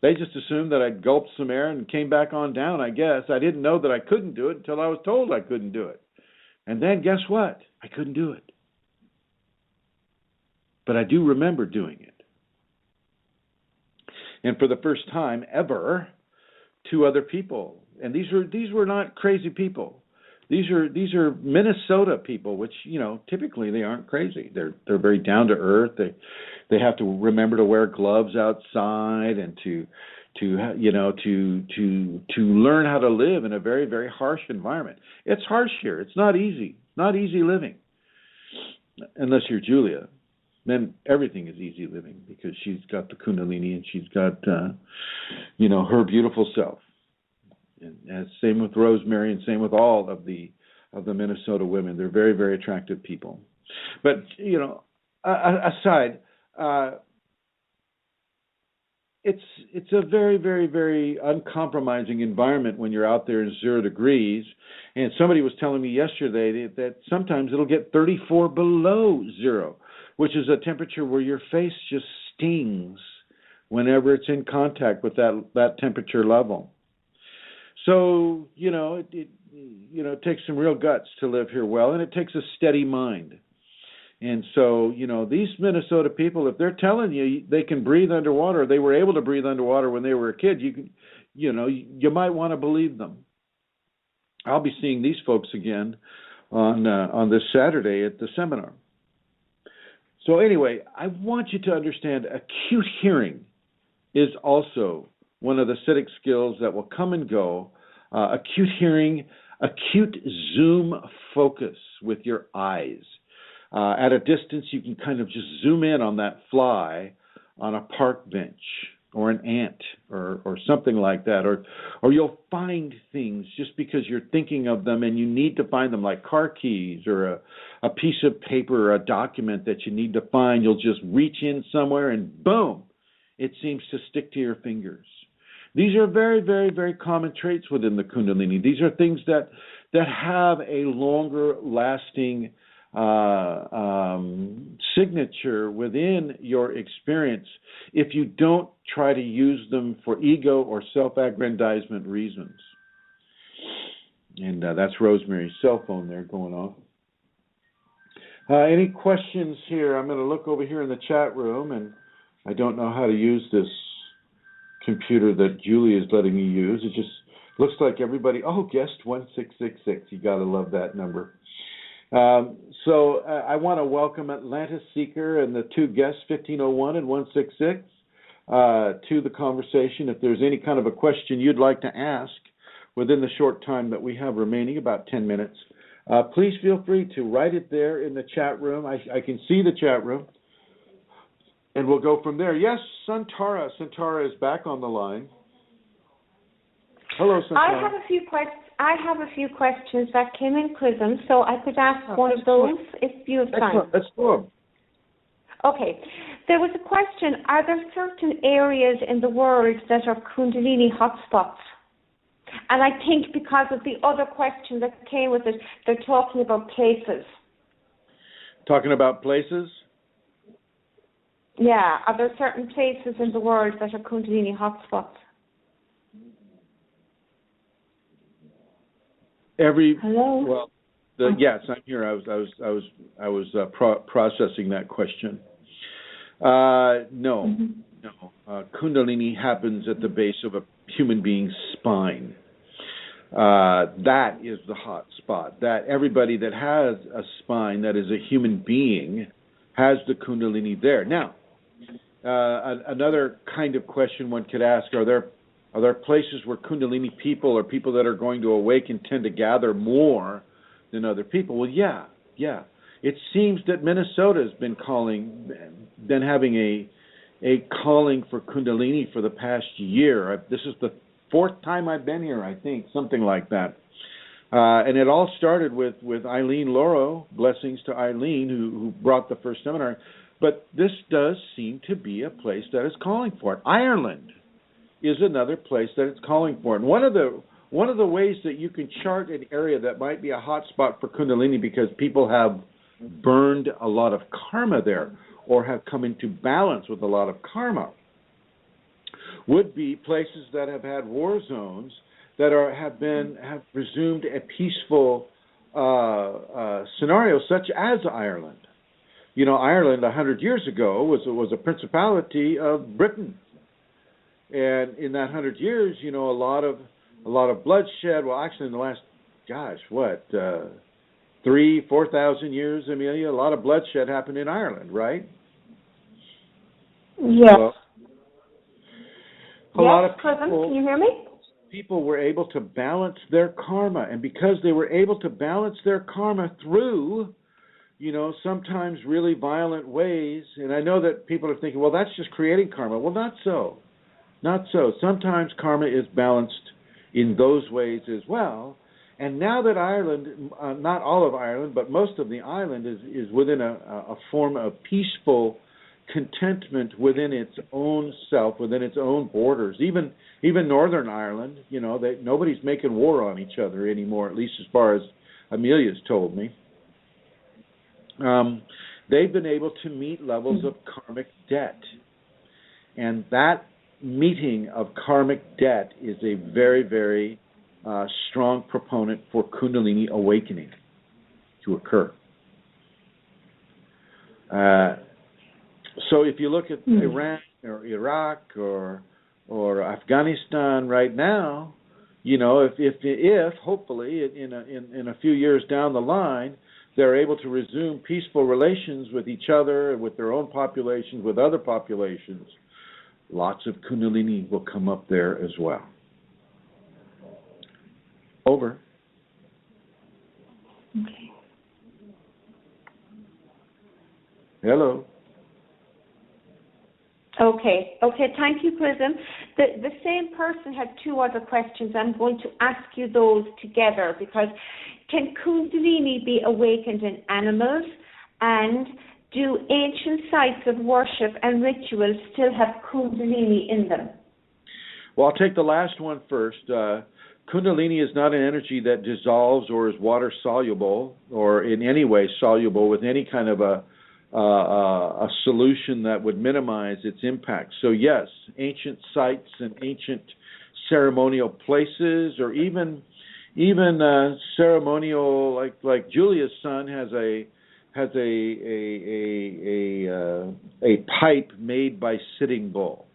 They just assumed that I'd gulped some air and came back on down, I guess. I didn't know that I couldn't do it until I was told I couldn't do it. And then guess what? I couldn't do it. But I do remember doing it. And for the first time ever, two other people. And these were not crazy people. These are Minnesota people, which typically they aren't crazy. They're very down to earth. They have to remember to wear gloves outside and to learn how to live in a very, very harsh environment. It's harsh here. It's not easy. Not easy living, unless you're Julia. Then everything is easy living because she's got the Kundalini and she's got her beautiful self. And same with Rosemary and same with all of the Minnesota women. They're very, very attractive people. But, aside, it's a very, very, very uncompromising environment when you're out there in 0 degrees. And somebody was telling me yesterday that sometimes it'll get 34 below zero, which is a temperature where your face just stings whenever it's in contact with that temperature level. So, it takes some real guts to live here well, and it takes a steady mind. And so, these Minnesota people, if they're telling you they can breathe underwater, they were able to breathe underwater when they were a kid, you might want to believe them. I'll be seeing these folks again on this Saturday at the seminar. So anyway, I want you to understand acute hearing is also one of the acidic skills that will come and go. Acute hearing, acute zoom focus with your eyes. At a distance, you can kind of just zoom in on that fly on a park bench or an ant or something like that. Or you'll find things just because you're thinking of them and you need to find them, like car keys or a piece of paper or a document that you need to find. You'll just reach in somewhere and boom, it seems to stick to your fingers. These are very, very, very common traits within the Kundalini. These are things that have a longer lasting signature within your experience if you don't try to use them for ego or self-aggrandizement reasons. And that's Rosemary's cell phone there going off. Any questions here? I'm going to look over here in the chat room, and I don't know how to use this computer that Julie is letting me use. It just looks like everybody, guest 1666. You got to love that number. So I want to welcome Atlantis Seeker and the two guests, 1501 and 166, to the conversation. If there's any kind of a question you'd like to ask within the short time that we have remaining, about 10 minutes, Please feel free to write it there in the chat room. I can see the chat room, and we'll go from there. Yes, Santara. Santara is back on the line. Hello, Santara. I have a few questions that came in Chrism, so I could ask one of those if you have time. Excellent. Let's do them. Okay. There was a question, are there certain areas in the world that are Kundalini hotspots? And I think because of the other question that came with it, they're talking about places. Talking about places? Yeah. Are there certain places in the world that are Kundalini hotspots? Hello? Well, yes, I'm here. I was processing that question. No. Kundalini happens at the base of a human being's spine. That is the hot spot. That everybody that has a spine that is a human being has the Kundalini there. Now, another kind of question one could ask: Are there places where Kundalini people or people that are going to awaken tend to gather more than other people? Well, yeah. It seems that Minnesota has been having a calling for Kundalini for the past year. This is the 4th time I've been here, I think, something like that. And it all started with Eileen Loro, blessings to Eileen, who brought the first seminar. But this does seem to be a place that is calling for it. Ireland is another place that it's calling for. And one of the ways that you can chart an area that might be a hot spot for Kundalini because people have burned a lot of karma there or have come into balance with a lot of karma would be places that have had war zones that have resumed a peaceful scenario, such as Ireland. You know, Ireland 100 years ago was a principality of Britain, and in that 100 years, you know, a lot of bloodshed. Well, actually, in the last 3,000-4,000 years, Amelia, a lot of bloodshed happened in Ireland, right? Yes. Well, a lot of people, can you hear me? People were able to balance their karma, and because they were able to balance their karma through, you know, sometimes really violent ways, and I know that people are thinking, well, that's just creating karma. Well, not so. Not so. Sometimes karma is balanced in those ways as well. And now that Ireland, not all of Ireland, but most of the island is within a form of peaceful contentment within its own self, within its own borders. Even Northern Ireland, you know, nobody's making war on each other anymore, at least as far as Amelia's told me. They've been able to meet levels of karmic debt. And that meeting of karmic debt is a very, very strong proponent for Kundalini awakening to occur. So if you look at Iran or Iraq or Afghanistan right now, you know, if hopefully in a few years down the line they're able to resume peaceful relations with each other, with their own populations, with other populations, lots of Kundalini will come up there as well. Over. Okay. Hello. Okay. Thank you, Chrism. The same person had 2 other questions. I'm going to ask you those together because can Kundalini be awakened in animals, and do ancient sites of worship and rituals still have Kundalini in them? Well, I'll take the last one first. Kundalini is not an energy that dissolves or is water soluble or in any way soluble with any kind of a solution that would minimize its impact. So yes, ancient sites and ancient ceremonial places, or even ceremonial, like Julia's son has a pipe made by Sitting Bull.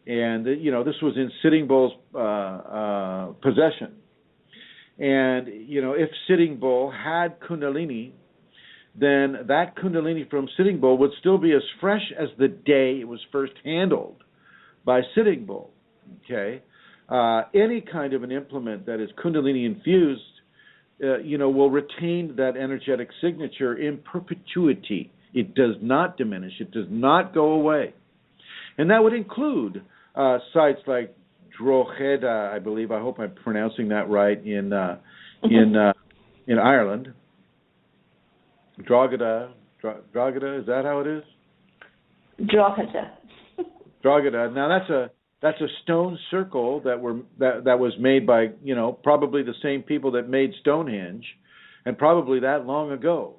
And, you know, this was in Sitting Bull's possession. And, you know, if Sitting Bull had Kundalini, then that Kundalini from Sitting Bull would still be as fresh as the day it was first handled by Sitting Bull. Okay? Any kind of an implement that is Kundalini infused will retain that energetic signature in perpetuity. It does not diminish. It does not go away. And that would include sites like Drogheda, I believe. I hope I'm pronouncing that right, in Ireland. Drogheda, is that how it is? Drogheda. Now that's a stone circle that was made by probably the same people that made Stonehenge, and probably that long ago.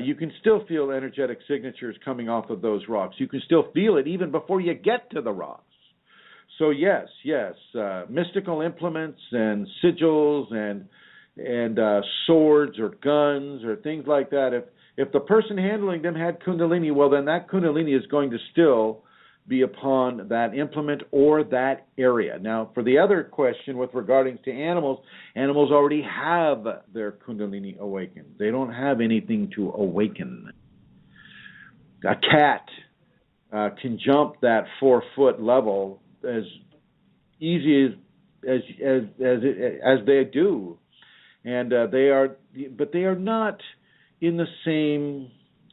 You can still feel energetic signatures coming off of those rocks. You can still feel it even before you get to the rocks. So yes, mystical implements and sigils and swords or guns or things like that. If the person handling them had Kundalini, well, then that Kundalini is going to still be upon that implement or that area. Now, for the other question with regarding to animals, animals already have their Kundalini awakened. They don't have anything to awaken. A cat can jump that 4-foot level as easy as they do, and they are not in the same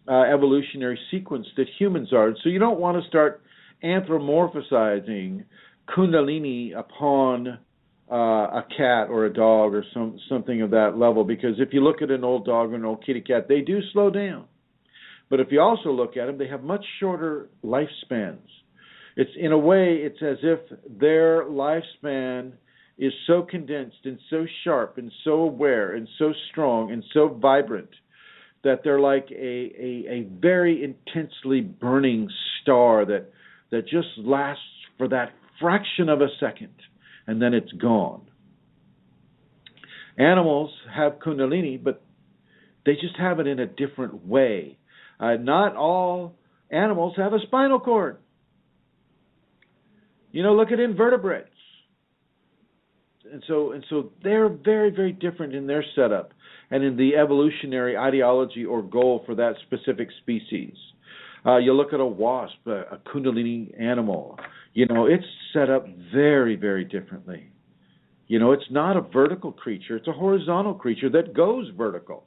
evolutionary sequence that humans are. So you don't want to start anthropomorphizing Kundalini upon a cat or a dog or something of that level, because if you look at an old dog or an old kitty cat, they do slow down. But if you also look at them, they have much shorter lifespans. It's in a way, it's as if their lifespan is so condensed and so sharp and so aware and so strong and so vibrant that they're like a very intensely burning star that just lasts for that fraction of a second, and then it's gone. Animals have Kundalini, but they just have it in a different way. Not all animals have a spinal cord. Look at invertebrates. And so they're very, very different in their setup and in the evolutionary ideology or goal for that specific species. You look at a wasp, a Kundalini animal. It's set up very, very differently. It's not a vertical creature. It's a horizontal creature that goes vertical.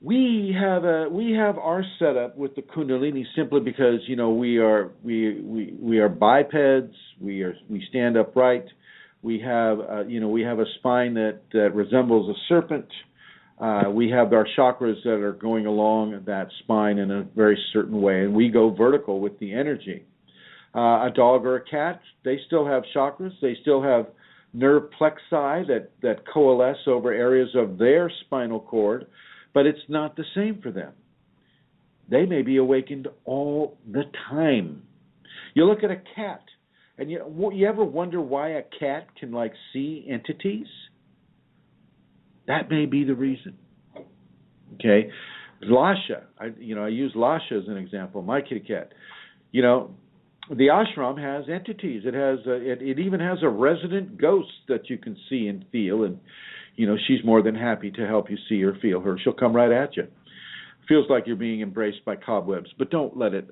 We have our setup with the Kundalini simply because we are bipeds. We stand upright. We have a spine that resembles a serpent. We have our chakras that are going along that spine in a very certain way, and we go vertical with the energy. A dog or a cat, they still have chakras. They still have nerve plexi that coalesce over areas of their spinal cord, but it's not the same for them. They may be awakened all the time. You look at a cat, and you ever wonder why a cat can see entities? That may be the reason. Okay, Lasha. I use Lasha as an example. My kitty cat. The ashram has entities. It has. It even has a resident ghost that you can see and feel, and she's more than happy to help you see or feel her. She'll come right at you. Feels like you're being embraced by cobwebs, but don't let it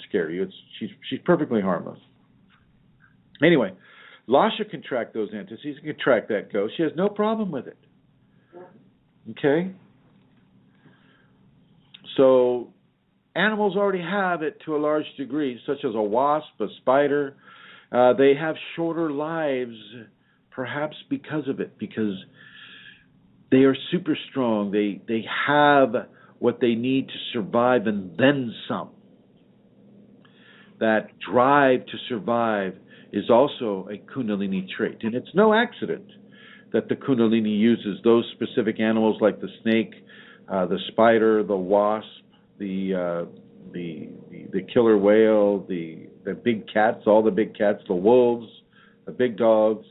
scare you. She's perfectly harmless. Anyway, Lasha can track those entities, can track that ghost. She has no problem with it. Okay? So animals already have it to a large degree, such as a wasp, a spider. They have shorter lives, perhaps because of it, because they are super strong. They have what they need to survive and then some. That drive to survive is also a Kundalini trait. And it's no accident that the Kundalini uses those specific animals like the snake, the spider, the wasp, the killer whale, the big cats, all the big cats, the wolves, the big dogs.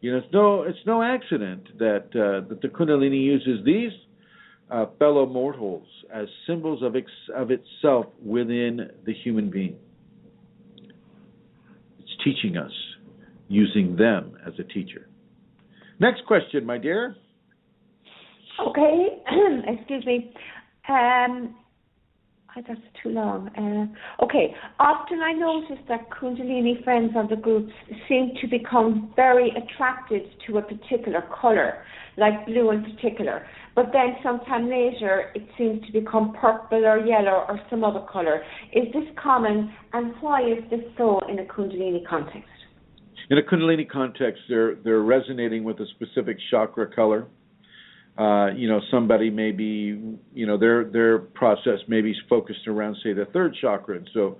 It's no accident that the Kundalini uses these fellow mortals as symbols of itself within the human being. It's teaching us, using them as a teacher. Next question, my dear. Okay, excuse me. That's too long. Okay. Often I notice that Kundalini friends of the groups seem to become very attracted to a particular colour, like blue in particular. But then sometime later it seems to become purple or yellow or some other colour. Is this common, and why is this so in a Kundalini context? In a Kundalini context, they're resonating with a specific chakra color. Somebody may be, their process may be focused around, say, the third chakra, and so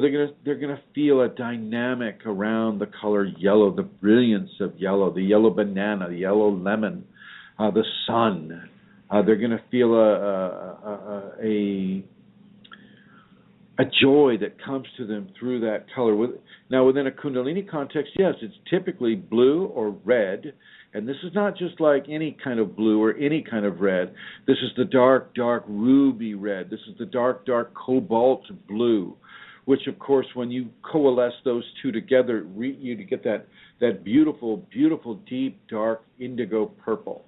they're gonna feel a dynamic around the color yellow, the brilliance of yellow, the yellow banana, the yellow lemon, the sun. They're gonna feel a joy that comes to them through that color. Now, within a Kundalini context, yes, it's typically blue or red. And this is not just like any kind of blue or any kind of red. This is the dark, dark ruby red. This is the dark, dark cobalt blue, which, of course, when you coalesce those two together, you get that beautiful, beautiful, deep, dark indigo purple.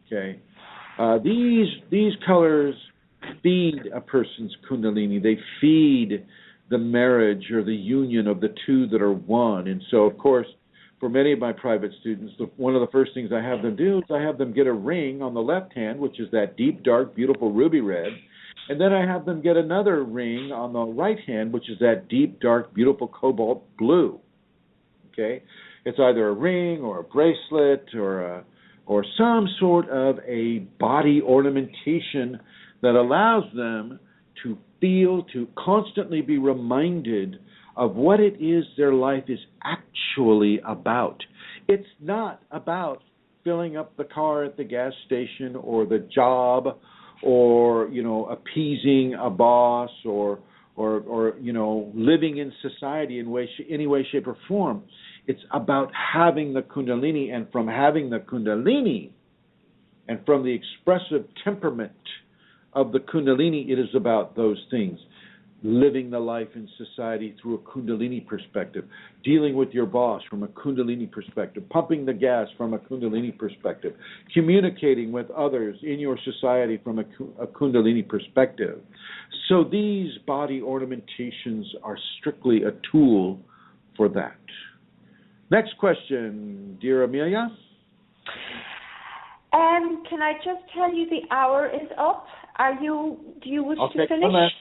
Okay, these colors feed a person's Kundalini. They feed the marriage or the union of the two that are one. And so, of course, for many of my private students, one of the first things I have them do is I have them get a ring on the left hand, which is that deep, dark, beautiful ruby red. And then I have them get another ring on the right hand, which is that deep, dark, beautiful cobalt blue. Okay? It's either a ring or a bracelet or some sort of a body ornamentation that allows them to feel, to constantly be reminded of what it is their life is actually about. It's not about filling up the car at the gas station or the job or, appeasing a boss or living in society in any way, shape, or form. It's about having the Kundalini, and from having the Kundalini and from the expressive temperament of the Kundalini, it is about those things. Living the life in society through a Kundalini perspective, dealing with your boss from a Kundalini perspective, pumping the gas from a Kundalini perspective, communicating with others in your society from a Kundalini perspective. So these body ornamentations are strictly a tool for that. Next question, dear Amelia. Can I just tell you the hour is up? Do you wish to finish?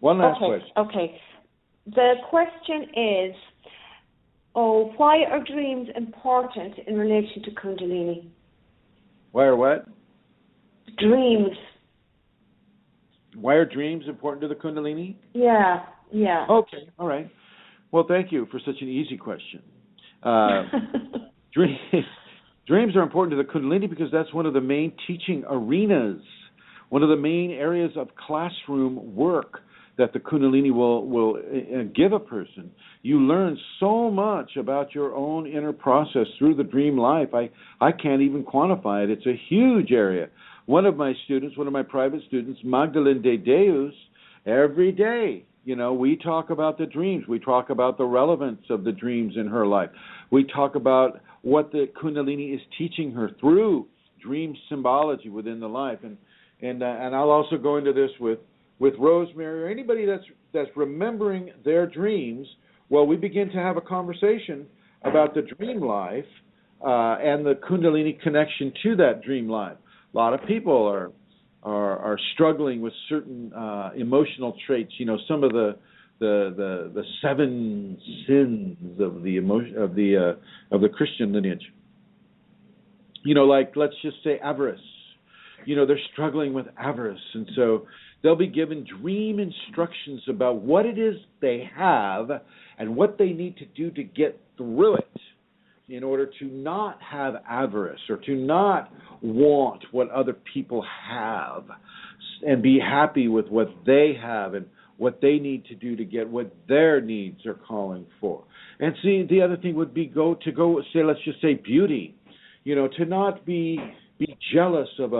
One last question. Okay. The question is, why are dreams important in relation to Kundalini? Why are what? Dreams. Why are dreams important to the Kundalini? Yeah. Okay, all right. Well, thank you for such an easy question. Dreams are important to the Kundalini because that's one of the main teaching arenas, one of the main areas of classroom work that the Kundalini will give a person. You learn so much about your own inner process through the dream life. I can't even quantify it. It's a huge area. One of my private students, Magdalene de Deus, every day, we talk about the dreams. We talk about the relevance of the dreams in her life. We talk about what the Kundalini is teaching her through dream symbology within the life. And I'll also go into this with Rosemary or anybody that's remembering their dreams. Well, we begin to have a conversation about the dream life and the Kundalini connection to that dream life. A lot of people are struggling with certain emotional traits. Some of the 7 sins of the Christian lineage. Like let's just say avarice. They're struggling with avarice, and so they'll be given dream instructions about what it is they have and what they need to do to get through it in order to not have avarice or to not want what other people have and be happy with what they have and what they need to do to get what their needs are calling for. And see, the other thing would be let's just say beauty, to not be jealous of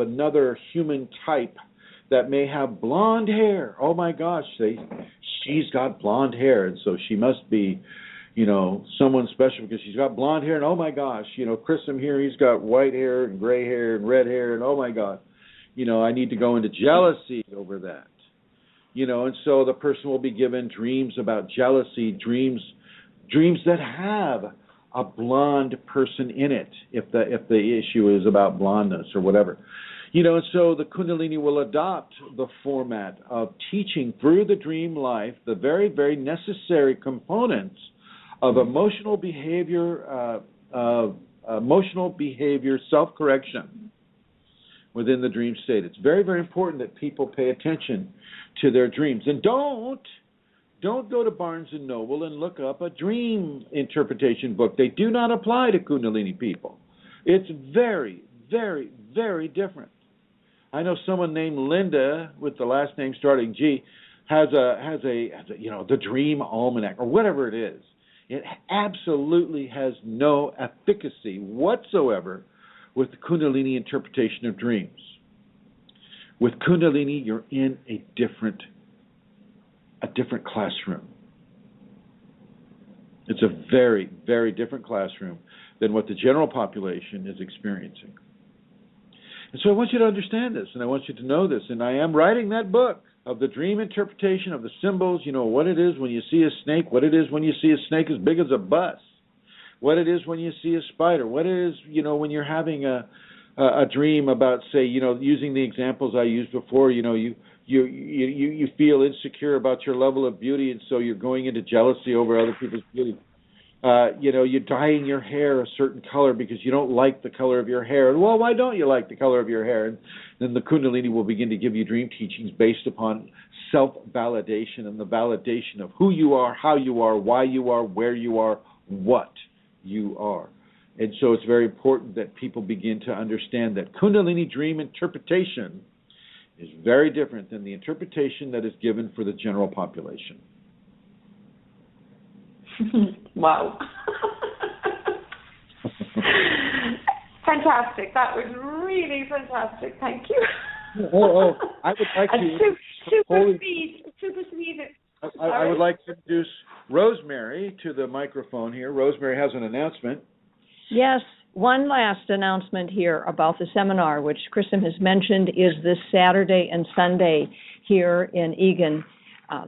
another human type that may have blonde hair. Oh my gosh, she's got blonde hair, and so she must be, someone special because she's got blonde hair. And oh my gosh, Chrism here, he's got white hair and gray hair and red hair, and oh my God, I need to go into jealousy over that. And so the person will be given dreams about jealousy, dreams that have a blonde person in it, if the issue is about blondness or whatever. And so the Kundalini will adopt the format of teaching through the dream life the very, very necessary components of emotional behavior, self-correction within the dream state. It's very, very important that people pay attention to their dreams. And don't go to Barnes & Noble and look up a dream interpretation book. They do not apply to Kundalini people. It's very, very, very different. I know someone named Linda with the last name starting G has the Dream Almanac or whatever it is. It absolutely has no efficacy whatsoever with the Kundalini interpretation of dreams. With Kundalini, you're in a different classroom. It's a very, very different classroom than what the general population is experiencing. And so I want you to understand this, and I want you to know this, and I am writing that book of the dream interpretation of the symbols, what it is when you see a snake, what it is when you see a snake as big as a bus, what it is when you see a spider, what it is, when you're having a dream about, say, using the examples I used before, you feel insecure about your level of beauty, and so you're going into jealousy over other people's beauty. You're dyeing your hair a certain color because you don't like the color of your hair. Well, why don't you like the color of your hair? And then the Kundalini will begin to give you dream teachings based upon self-validation and the validation of who you are, how you are, why you are, where you are, what you are. And so it's very important that people begin to understand that Kundalini dream interpretation is very different than the interpretation that is given for the general population. Wow. Fantastic. That was really fantastic. Thank you. I would like to... Super speed. I would like to introduce Rosemary to the microphone here. Rosemary has an announcement. Yes, one last announcement here about the seminar, which Chrism has mentioned, is this Saturday and Sunday here in Egan, a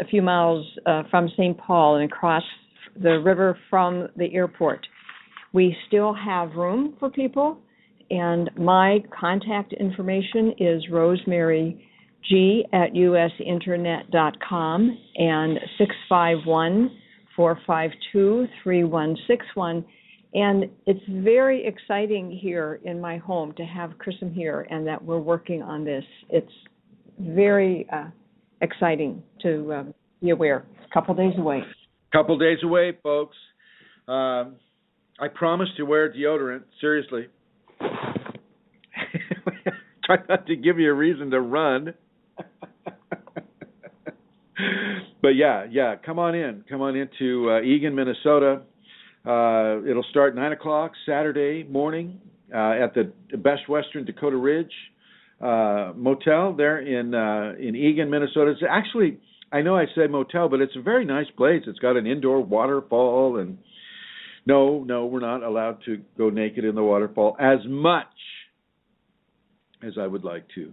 few miles from St. Paul and across the river from the airport. We still have room for people, and my contact information is rosemaryg@usinternet.com and 651-452-3161. And it's very exciting here in my home to have Chrism here and that we're working on this. It's very exciting to be aware. It's a couple days away. Couple days away, folks. I promise to wear deodorant, seriously. Try not to give you a reason to run. But yeah, come on in. Come on into Egan, Minnesota. It'll start 9 o'clock Saturday morning at the Best Western Dakota Ridge Motel there in Egan, Minnesota. It's actually, I know I said motel, but it's a very nice place. It's got an indoor waterfall, and no, we're not allowed to go naked in the waterfall as much as I would like to.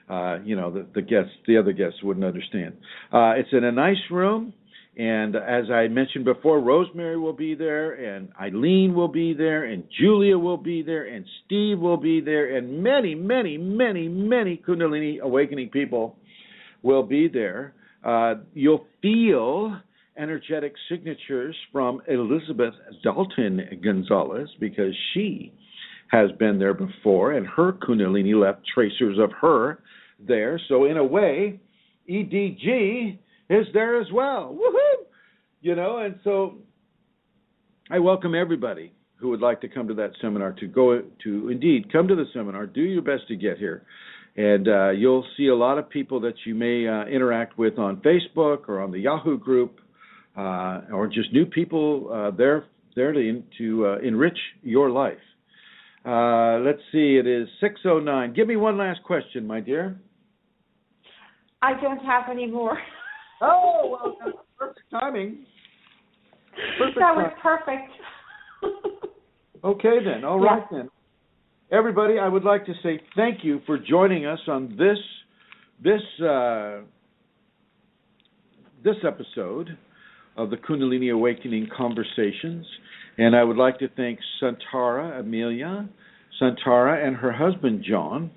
The other guests wouldn't understand. It's in a nice room. And as I mentioned before, Rosemary will be there, and Eileen will be there, and Julia will be there, and Steve will be there, and many, many, many, many Kundalini awakening people will be there. You'll feel energetic signatures from Elizabeth Dalton Gonzalez because she has been there before, and her Kundalini left tracers of her there. So in a way, EDG is there as well. Woohoo! And so I welcome everybody who would like to come to that seminar to indeed come to the seminar. Do your best to get here. And you'll see a lot of people that you may interact with on Facebook or on the Yahoo group, or just new people there to enrich your life. Let's see, it is 6:09. Give me one last question, my dear. I don't have any more. Oh, well, that's perfect timing. That was perfect. Okay, then. All right, then. everybody, I would like to say thank you for joining us on this episode of the Kundalini Awakening Conversations. And I would like to thank Amelia Santara, and her husband, John,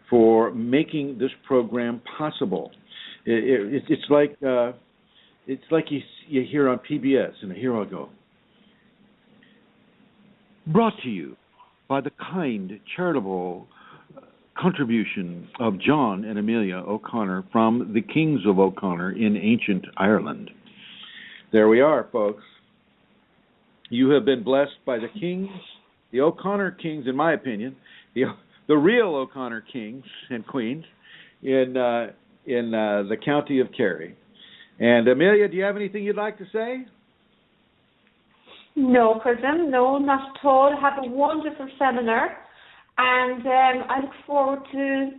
for making this program possible. It's like you hear on PBS, and here I go. Brought to you by the kind, charitable contribution of John and Amelia O'Connor from the Kings of O'Connor in ancient Ireland. There we are, folks. You have been blessed by the kings, the O'Connor kings, in my opinion, the real O'Connor kings and queens in the county of Kerry. And Amelia, do you have anything you'd like to say? No, Chrism, no, not at all. Have a wonderful seminar, and I look forward to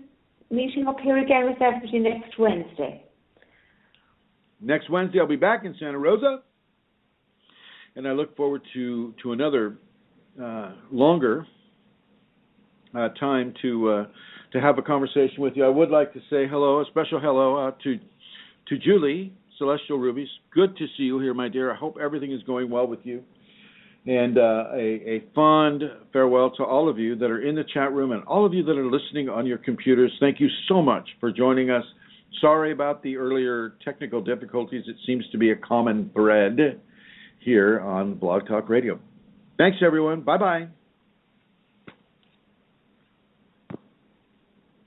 meeting up here again with everybody next Wednesday. Next Wednesday, I'll be back in Santa Rosa, and I look forward to another longer time to have a conversation with you. I would like to say hello, a special hello to Julie, Celestial Rubies. Good to see you here, my dear. I hope everything is going well with you. And a fond farewell to all of you that are in the chat room and all of you that are listening on your computers. Thank you so much for joining us. Sorry about the earlier technical difficulties. It seems to be a common thread here on Blog Talk Radio. Thanks, everyone. Bye-bye.